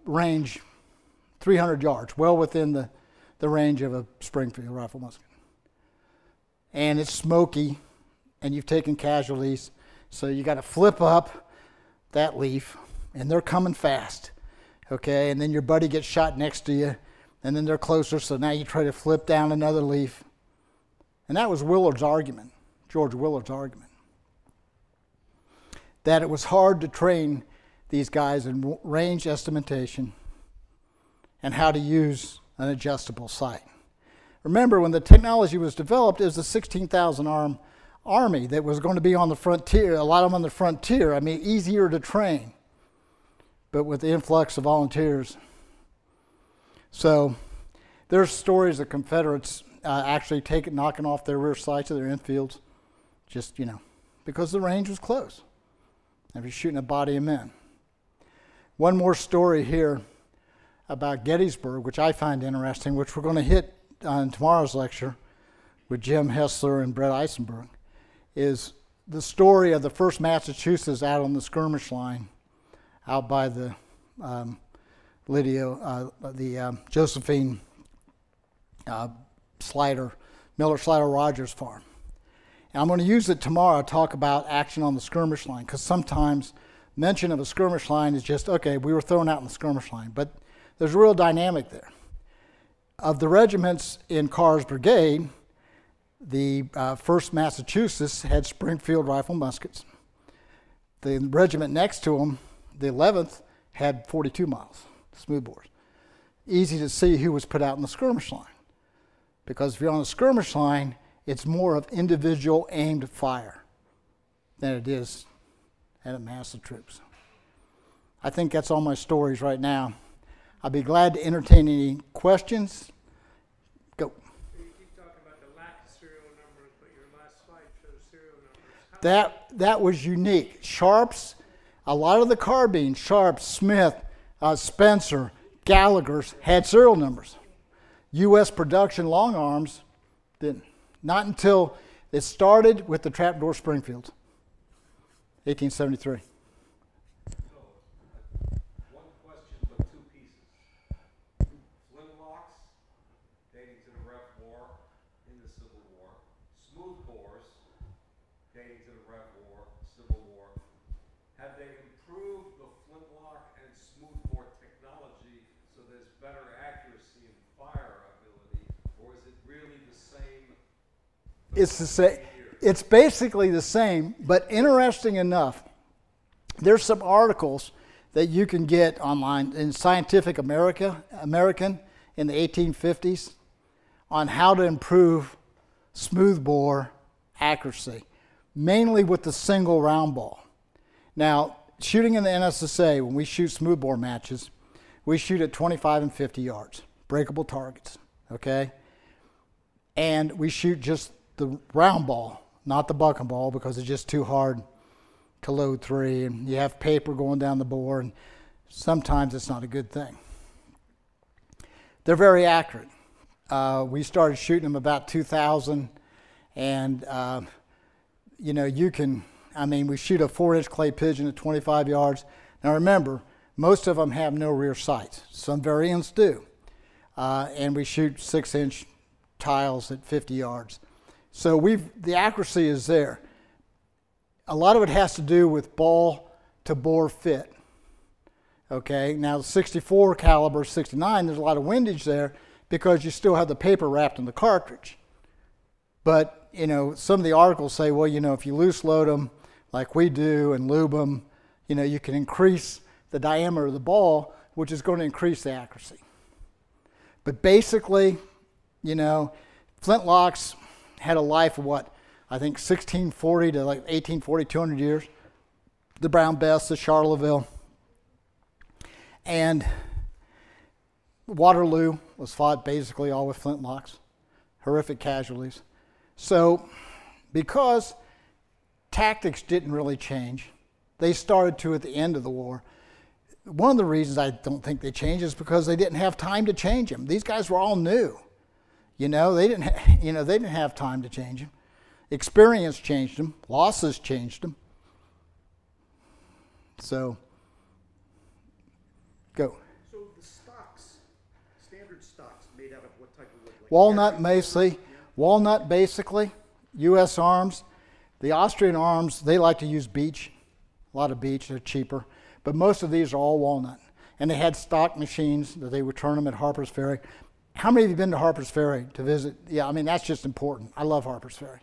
range 300 yards, well within the range of a Springfield rifle musket. And it's smoky, and you've taken casualties, so you got to flip up that leaf, and they're coming fast, okay? And then your buddy gets shot next to you, and then they're closer, so now you try to flip down another leaf. And that was Willard's argument, George Willard's argument, that it was hard to train these guys in range estimation and how to use an adjustable sight. Remember, when the technology was developed, it was a 16,000 army that was going to be on the frontier, a lot of them on the frontier. I mean, easier to train, but with the influx of volunteers. So there's stories of Confederates actually knocking off their rear sights of their infields, just, because the range was close. And you're shooting a body of men. One more story here about Gettysburg, which I find interesting, which we're going to hit on tomorrow's lecture with Jim Hessler and Brett Eisenberg, is the story of the 1st Massachusetts out on the skirmish line out by the Josephine Miller Slider Rogers farm. And I'm going to use it tomorrow to talk about action on the skirmish line, because sometimes mention of a skirmish line is just, okay, we were thrown out in the skirmish line, but there's a real dynamic there. Of the regiments in Carr's brigade, the 1st Massachusetts had Springfield rifle muskets. The regiment next to them, the 11th, had 42 miles, smoothbores. Easy to see who was put out in the skirmish line, because if you're on the skirmish line, it's more of individual aimed fire than it is at a mass of troops. I think that's all my stories right now. I'll be glad to entertain any questions. Go. You keep talking about the lack of serial numbers, but your last slide shows serial numbers. That was unique. Sharps, a lot of the carbines, Sharps, Smith, Spencer, Gallagher's had serial numbers. U.S. production long arms didn't. Not until it started with the trapdoor Springfields, 1873. So, one question, but two pieces. pertaining to the Rev War, Civil War, have they improved the flintlock and smoothbore technology so there's better accuracy and fire ability, or is it really the same? It's the same. It's basically the same, but interesting enough, there's some articles that you can get online in Scientific American in the 1850s on how to improve smoothbore accuracy, mainly with the single round ball. Now, shooting in the NSSA, when we shoot smoothbore matches, we shoot at 25 and 50 yards, breakable targets, okay? And we shoot just the round ball, not the bucking ball, because it's just too hard to load 3, and you have paper going down the bore, and sometimes it's not a good thing. They're very accurate. We started shooting them about 2000, and you know, you can, I mean, we shoot a 4-inch clay pigeon at 25 yards. Now remember, most of them have no rear sights. Some variants do. And we shoot 6-inch tiles at 50 yards. So the accuracy is there. A lot of it has to do with ball to bore fit. Okay, now the 64 caliber, 69, there's a lot of windage there because you still have the paper wrapped in the cartridge. But, you know, some of the articles say, well, you know, if you loose load them like we do and lube them, you know, you can increase the diameter of the ball, which is going to increase the accuracy. But basically, you know, flintlocks had a life of what? I think 1640 to like 1840, 200 years. The Brown Bess, the Charleville. And Waterloo was fought basically all with flintlocks. Horrific casualties. So because tactics didn't really change, they started to at the end of the war. One of the reasons I don't think they changed is because they didn't have time to change them. These guys were all new. You know, they didn't have time to change them. Experience changed them. Losses changed them. So, go. So the stocks, standard stocks, made out of what type of wood? Like Walnut, walnut basically. U.S. arms. The Austrian arms, they like to use beech. A lot of beech, they're cheaper. But most of these are all walnut. And they had stock machines that they would turn them at Harper's Ferry. How many of you have been to Harper's Ferry to visit? Yeah, I mean, that's just important. I love Harper's Ferry.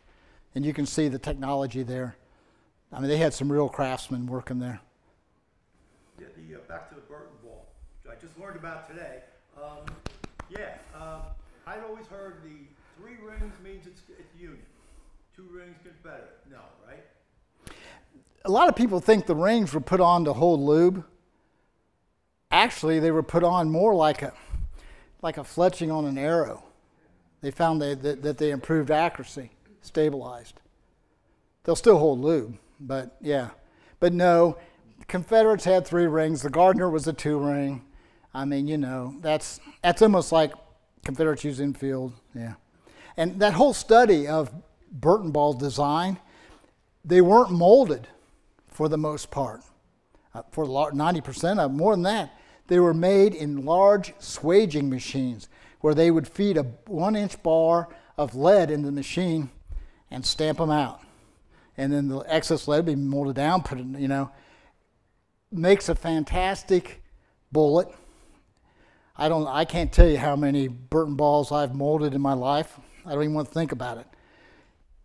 And you can see the technology there. I mean, they had some real craftsmen working there. Yeah, back to the Burton ball, which I just learned about today. I'd always heard the 3 rings means it's union. 2 rings Confederate. No, right? A lot of people think the rings were put on to hold lube. Actually, they were put on more like a fletching on an arrow. They found that they improved accuracy, stabilized. They'll still hold lube, but yeah. But no, the Confederates had 3 rings. The Gardner was a 2-ring. I mean, you know, that's almost like Confederates used infield, yeah. And that whole study of Burton ball design, they weren't molded for the most part. For 90% of them, more than that, they were made in large swaging machines where they would feed a 1-inch bar of lead in the machine and stamp them out. And then the excess lead would be molded down, put it, you know. Makes a fantastic bullet. I can't tell you how many Burton balls I've molded in my life. I don't even want to think about it.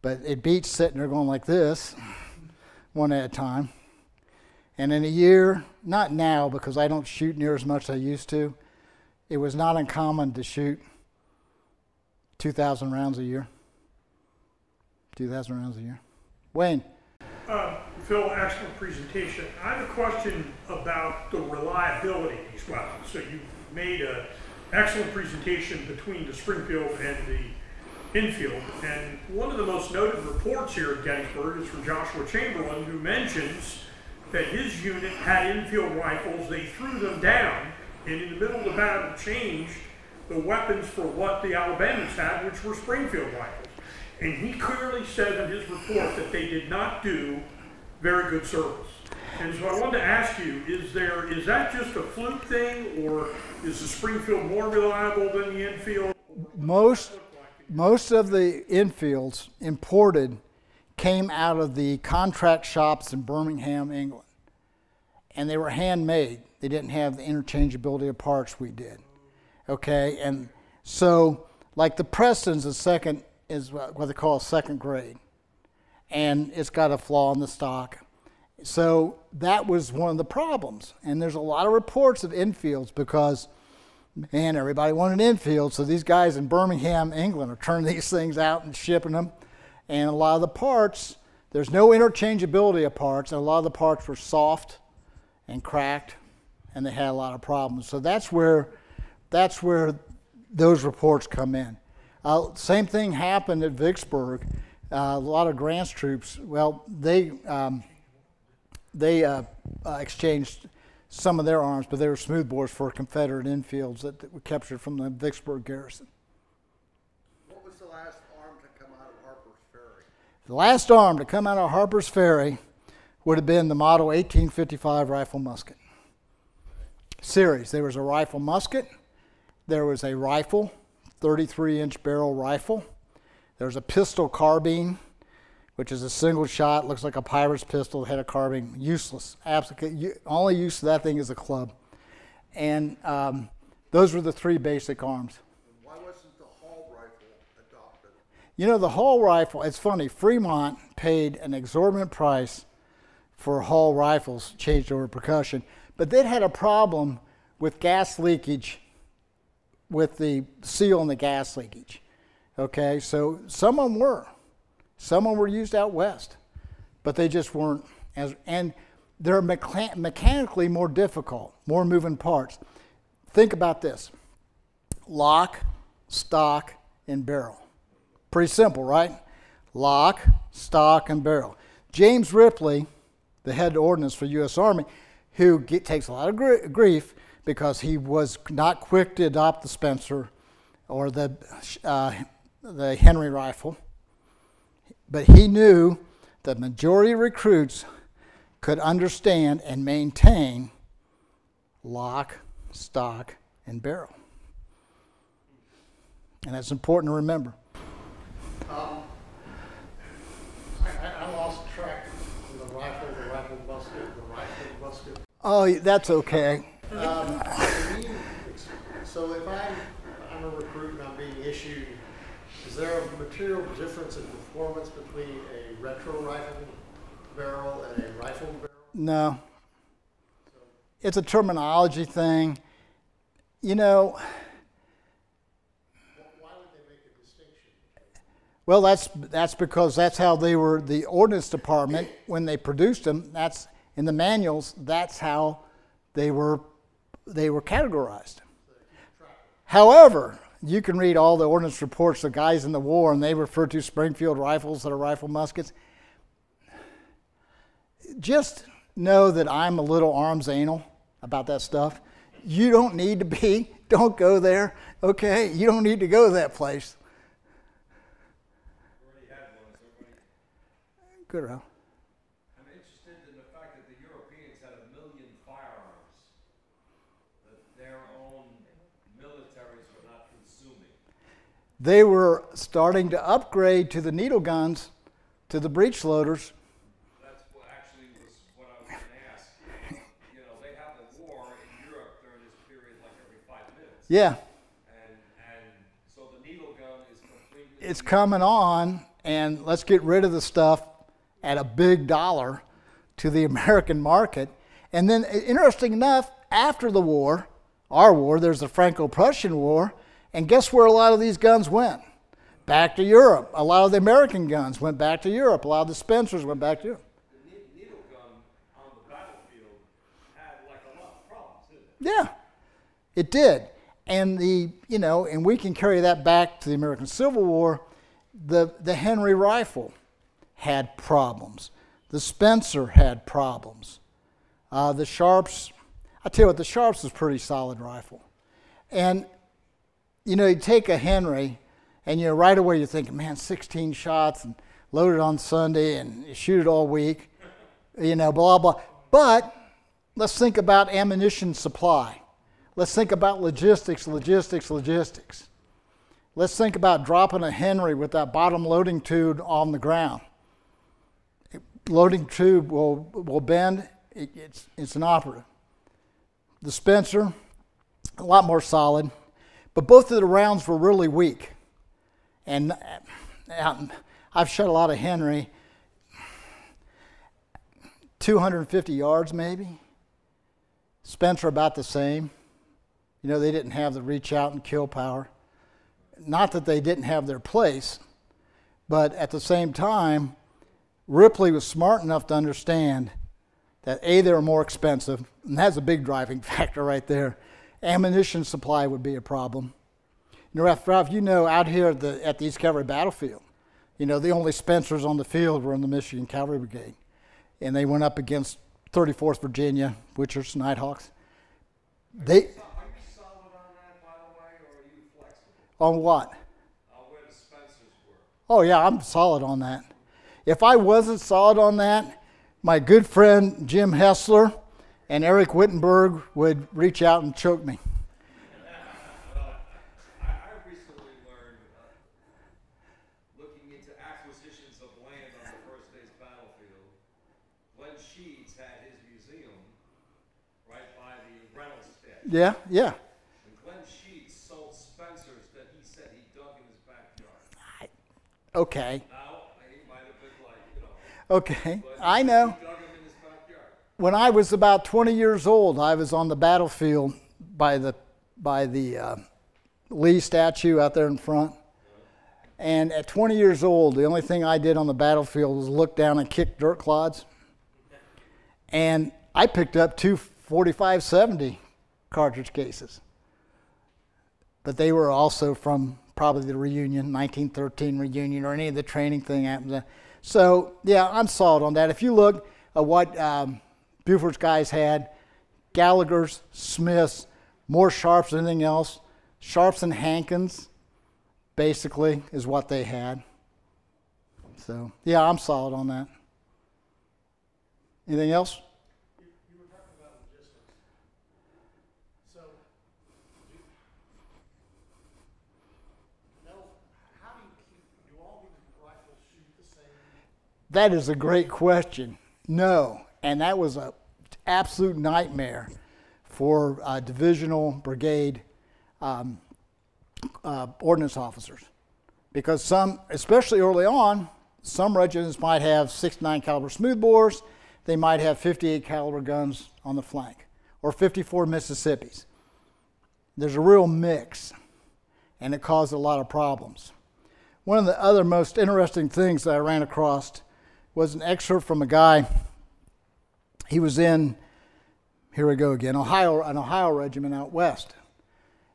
But it beats sitting there going like this, one at a time. And in a year, not now because I don't shoot near as much as I used to, it was not uncommon to shoot 2,000 rounds a year. 2,000 rounds a year. Wayne. Phil, excellent presentation. I have a question about the reliability of these weapons. So you made an excellent presentation between the Springfield and the infield. And one of the most noted reports here at Gettysburg is from Joshua Chamberlain, who mentions that his unit had infield rifles. They threw them down, and in the middle of the battle changed the weapons for what the Alabamans had, which were Springfield rifles. And he clearly said in his report that they did not do very good service. And so I wanted to ask you, is that just a fluke thing, or is the Springfield more reliable than the infield? Most of the infields imported came out of the contract shops in Birmingham, England. And they were handmade. They didn't have the interchangeability of parts we did. Okay, and so like the Preston's is what they call a second grade. And it's got a flaw in the stock. So that was one of the problems. And there's a lot of reports of infields because, man, everybody wanted infield. So these guys in Birmingham, England are turning these things out and shipping them. And a lot of the parts, there's no interchangeability of parts. And a lot of the parts were soft and cracked, and they had a lot of problems. So that's where those reports come in. Same thing happened at Vicksburg. A lot of Grant's troops, well, they exchanged some of their arms, but they were smoothbores for Confederate infields that were captured from the Vicksburg garrison. What was the last arm to come out of Harper's Ferry? The last arm to come out of Harper's Ferry would have been the Model 1855 rifle musket series. There was a rifle musket. There was a rifle, 33-inch barrel rifle. There was a pistol carbine, which is a single shot, looks like a pirate's pistol, had a carbine, useless. Absolutely, only use of that thing is a club. And those were the three basic arms. Why wasn't the Hall rifle adopted? You know, the Hall rifle, it's funny, Fremont paid an exorbitant price for Hall rifles, changed over percussion, but they'd had a problem with gas leakage, with the seal and the gas leakage. Okay, so some of them were used out west, but they just weren't and they're mechanically more difficult, more moving parts. Think about this: lock, stock, and barrel. Pretty simple, right? Lock, stock, and barrel. James Ripley, the head ordnance for the U.S. Army, who takes a lot of grief because he was not quick to adopt the Spencer or the Henry rifle, but he knew the majority of recruits could understand and maintain lock, stock, and barrel. And that's important to remember. I lost track of the rifle musket. Oh, that's okay. So if I'm a recruit and I'm being issued, is there a material difference in performance between a retro rifle barrel and a rifle barrel? No. It's a terminology thing. You know, why would they make a distinction? well, that's because that's how they were, the ordnance department, when they produced them, that's in the manuals, that's how they were categorized. However, you can read all the ordnance reports of guys in the war, and they refer to Springfield rifles that are rifle muskets. Just know that I'm a little arms anal about that stuff. You don't need to be. Don't go there. Okay? You don't need to go to that place. Already had one, so everybody. Good, Ralph. I'm interested in the fact that the Europeans had 1 million firearms that their own militaries were not consuming. They were starting to upgrade to the needle guns, to the breech loaders. That's what actually was what I was going to ask. You know, they have a war in Europe during this period like every 5 minutes. Yeah. And so the needle gun is completely... It's coming on, and let's get rid of the stuff at a big dollar to the American market. And then, interesting enough, after the war, our war, there's the Franco-Prussian War, and guess where a lot of these guns went? Back to Europe. A lot of the American guns went back to Europe. A lot of the Spencers went back to Europe. The needle gun on the battlefield had like a lot of problems, didn't it? Yeah, it did. And and we can carry that back to the American Civil War. The Henry rifle had problems. The Spencer had problems. The Sharps, I tell you what, the Sharps was a pretty solid rifle. And, you take a Henry, and right away you're thinking, man, 16 shots and load it on Sunday and you shoot it all week, blah, blah. But let's think about ammunition supply. Let's think about logistics. Let's think about dropping a Henry with that bottom loading tube on the ground. loading tube will bend, it's inoperative. The Spencer, a lot more solid, but both of the rounds were really weak. And I've shot a lot of Henry, 250 yards maybe. Spencer about the same. You know, they didn't have the reach out and kill power. Not that they didn't have their place, but at the same time, Ripley was smart enough to understand that A, they were more expensive, and that's a big driving factor right there. Ammunition supply would be a problem. You know, Ralph, you know, out here at the East Cavalry Battlefield, you know, the only Spencers on the field were in the Michigan Cavalry Brigade. And they went up against 34th Virginia, Witchers, Nighthawks. Are you solid on that, by the way, or are you flexible? On what? Where the Spencers were. Oh, yeah, I'm solid on that. If I wasn't solid on that, my good friend Jim Hessler and Eric Wittenberg would reach out and choke me. Well, I recently learned, looking into acquisitions of land on the first day's battlefield, Glenn Sheets had his museum right by the rental statue. Yeah, yeah. And Glenn Sheets sold Spencers that he said he dug in his backyard. Okay, Now, he might have been like, you know, okay, but I he know. dug them in his backyard. When I was about 20 years old, I was on the battlefield by the Lee statue out there in front. And at 20 years old, the only thing I did on the battlefield was look down and kick dirt clods. And I picked up two 45-70 cartridge cases. But they were also from probably the reunion, 1913 reunion, or any of the training thing happened. So, yeah, I'm solid on that. If you look at what Buford's guys had, Gallagher's, Smith's, more Sharps than anything else. Sharps and Hankins, basically, is what they had. So, yeah, I'm solid on that. Anything else? You were talking about logistics. So, how do all these rifles shoot the same? That is a great question. No, and that was an absolute nightmare for divisional brigade ordnance officers, because some, especially early on, some regiments might have 69 caliber smoothbores, they might have 58 caliber guns on the flank, or 54 Mississippis. There's a real mix, and it caused a lot of problems. One of the other most interesting things that I ran across was an excerpt from a guy. He was in, here we go again, an Ohio regiment out west.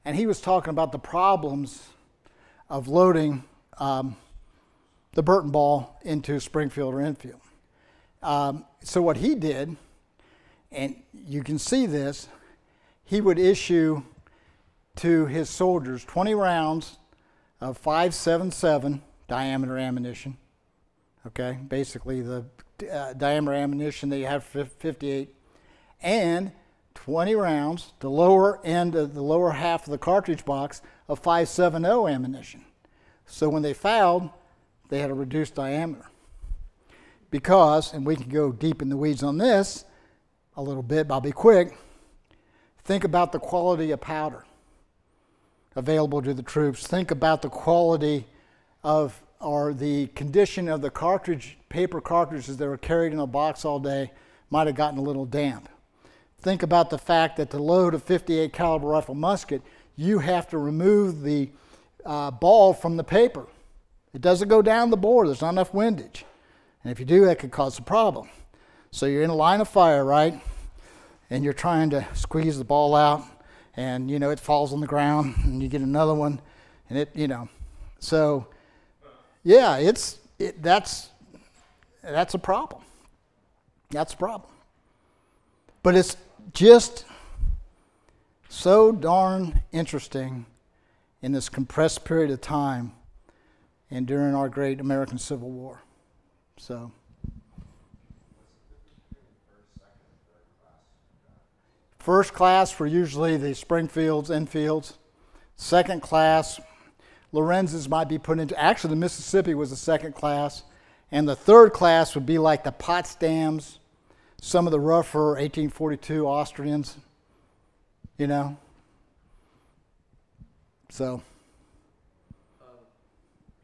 And he was talking about the problems of loading the Burton ball into Springfield or Enfield. So what he did, and you can see this, he would issue to his soldiers 20 rounds of 5.77 diameter ammunition. Okay, basically the diameter ammunition that you have for 58, and 20 rounds, the lower end of the lower half of the cartridge box of 5.70 ammunition. So when they fouled, they had a reduced diameter. Because, and we can go deep in the weeds on this a little bit, but I'll be quick, think about the quality of powder available to the troops. Think about the quality of, or the condition of the cartridge, paper cartridges that were carried in a box all day might have gotten a little damp. Think about the fact that to load a 58 caliber rifle musket, you have to remove the ball from the paper. It doesn't go down the bore, there's not enough windage. And if you do, that could cause a problem. So you're in a line of fire, right? And you're trying to squeeze the ball out, and you know it falls on the ground, and you get another one, and it, you know. So, yeah, that's a problem. That's a problem. But it's just so darn interesting in this compressed period of time and during our great American Civil War. So, first class were usually the Springfields, Enfields. Second class, Lorenz's might be put into, actually the Mississippi was the second class, And the third class would be like the Potsdams, some of the rougher 1842 Austrians, you know. So.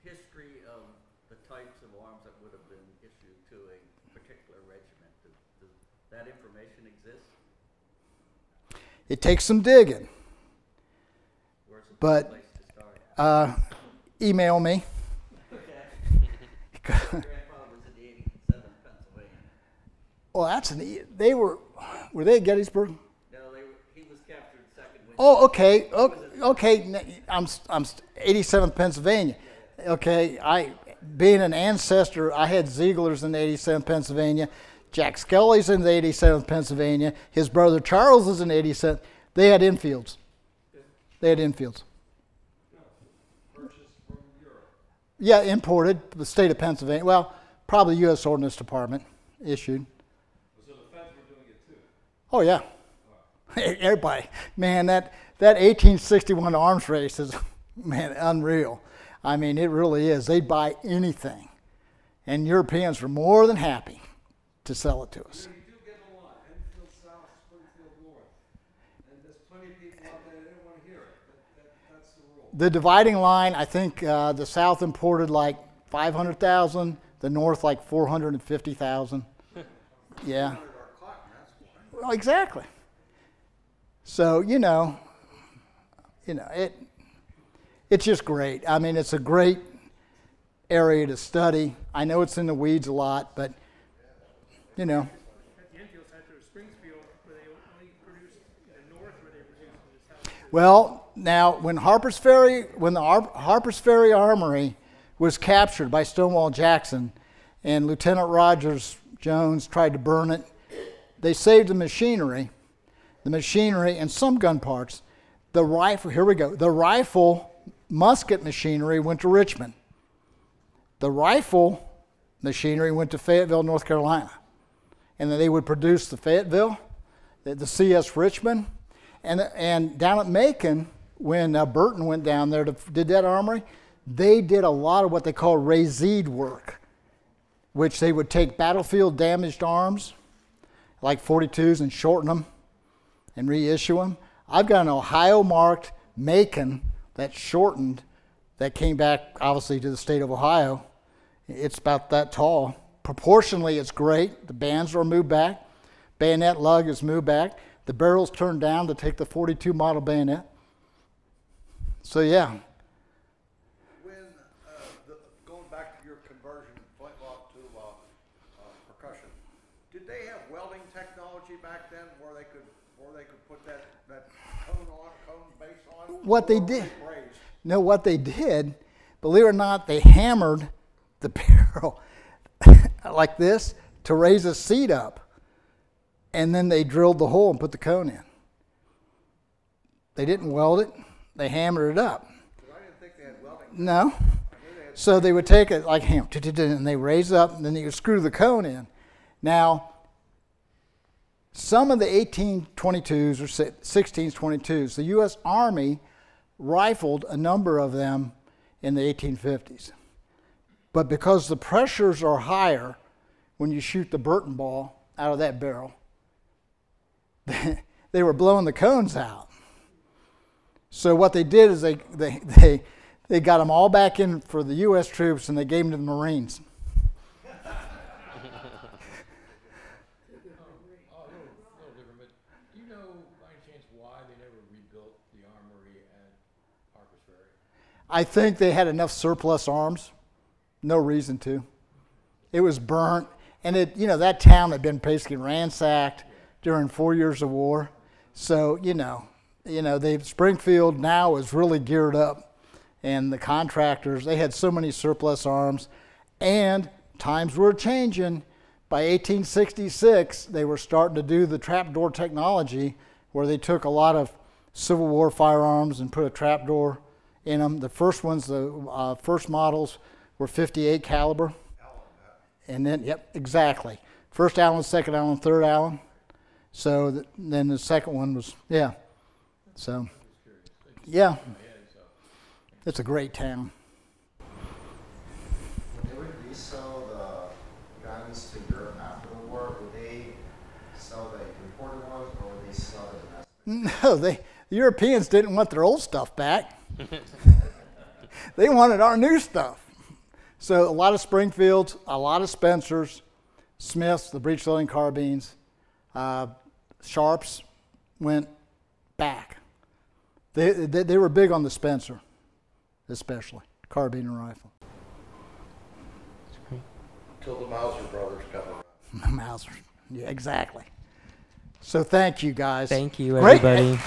History of the types of arms that would have been issued to a particular regiment. Does that information exist? It takes some digging. Where's the But place to start? email me. Grandfather was in the 87th Pennsylvania. Well, they were they at Gettysburg? No, he was captured second winter. Oh, okay, okay. I'm 87th Pennsylvania. Okay, being an ancestor, I had Ziegler's in the 87th Pennsylvania. Jack Scully's in the 87th Pennsylvania. His brother Charles is in the 87th. They had infields. Purchased from Europe. Yeah, imported, the state of Pennsylvania. Well, probably U.S. Ordnance Department issued. So the feds were doing it too. Oh, yeah. Everybody. Man, that 1861 arms race is, man, unreal. I mean, it really is. They'd buy anything. And Europeans were more than happy to sell it to us. You do get a lot. Enfield South, Springfield North. And there's plenty of people out there that didn't want to hear it. That's the rule. The dividing line, I think the South imported like 500,000, the North like 450,000. Yeah. Well, exactly. So, it's just great. I mean, it's a great area to study. I know it's in the weeds a lot, but, At the Enfield Center of Springfield, where they only produced in the north, where they produced in the south. Well, now when the Harper's Ferry Armory was captured by Stonewall Jackson, and Lieutenant Rogers Jones tried to burn it, they saved the machinery and some gun parts. The rifle musket machinery went to Richmond. The rifle machinery went to Fayetteville, North Carolina. And then they would produce the Fayetteville, the CS Richmond, and down at Macon, when Burton went down there did that armory, they did a lot of what they call razed work, which they would take battlefield damaged arms, like 42s, and shorten them and reissue them. I've got an Ohio marked Macon that's shortened that came back obviously to the state of Ohio. It's about that tall. Proportionally, it's great. The bands are moved back. Bayonet lug is moved back. The barrel's turned down to take the 42 model bayonet. So yeah. When, going back to your conversion flintlock to percussion, did they have welding technology back then where they could put that cone base on? What they Or were did. brazed? No, what they did, believe it or not, they hammered the barrel like this to raise the seat up. And then they drilled the hole and put the cone in. They didn't weld it. They hammered it up. Because I didn't think they had welding. No. I knew they had So they would take it like ham, and they raise it up, and then you screw the cone in. Now, some of the 1822s or 1622s, the U.S. Army rifled a number of them in the 1850s. But because the pressures are higher when you shoot the Burton ball out of that barrel, they were blowing the cones out. So what they did is they got them all back in for the U.S. troops, and they gave them to the Marines. little different, but do you know by any chance why they never rebuilt the armory at Harper's Ferry? I think they had enough surplus arms. No reason to. It was burnt, and that town had been basically ransacked during 4 years of war. So Springfield now is really geared up, and the contractors, they had so many surplus arms, and times were changing. By 1866, they were starting to do the trapdoor technology, where they took a lot of Civil War firearms and put a trapdoor in them. The first ones, the first models, were 58 caliber. And then, yep, exactly. First Allen, second Allen, third Allen. So then the second one was, yeah. So, yeah. It's a great town. Whenever you sell the No, the Europeans didn't want their old stuff back. They wanted our new stuff. So a lot of Springfields, a lot of Spencers, Smiths, the breech-loading carbines, Sharps went back. They were big on the Spencer, especially, carbine and rifle. Till the Mauser brothers come around. Mauser, yeah, exactly. So thank you, guys. Thank you, Great. everybody.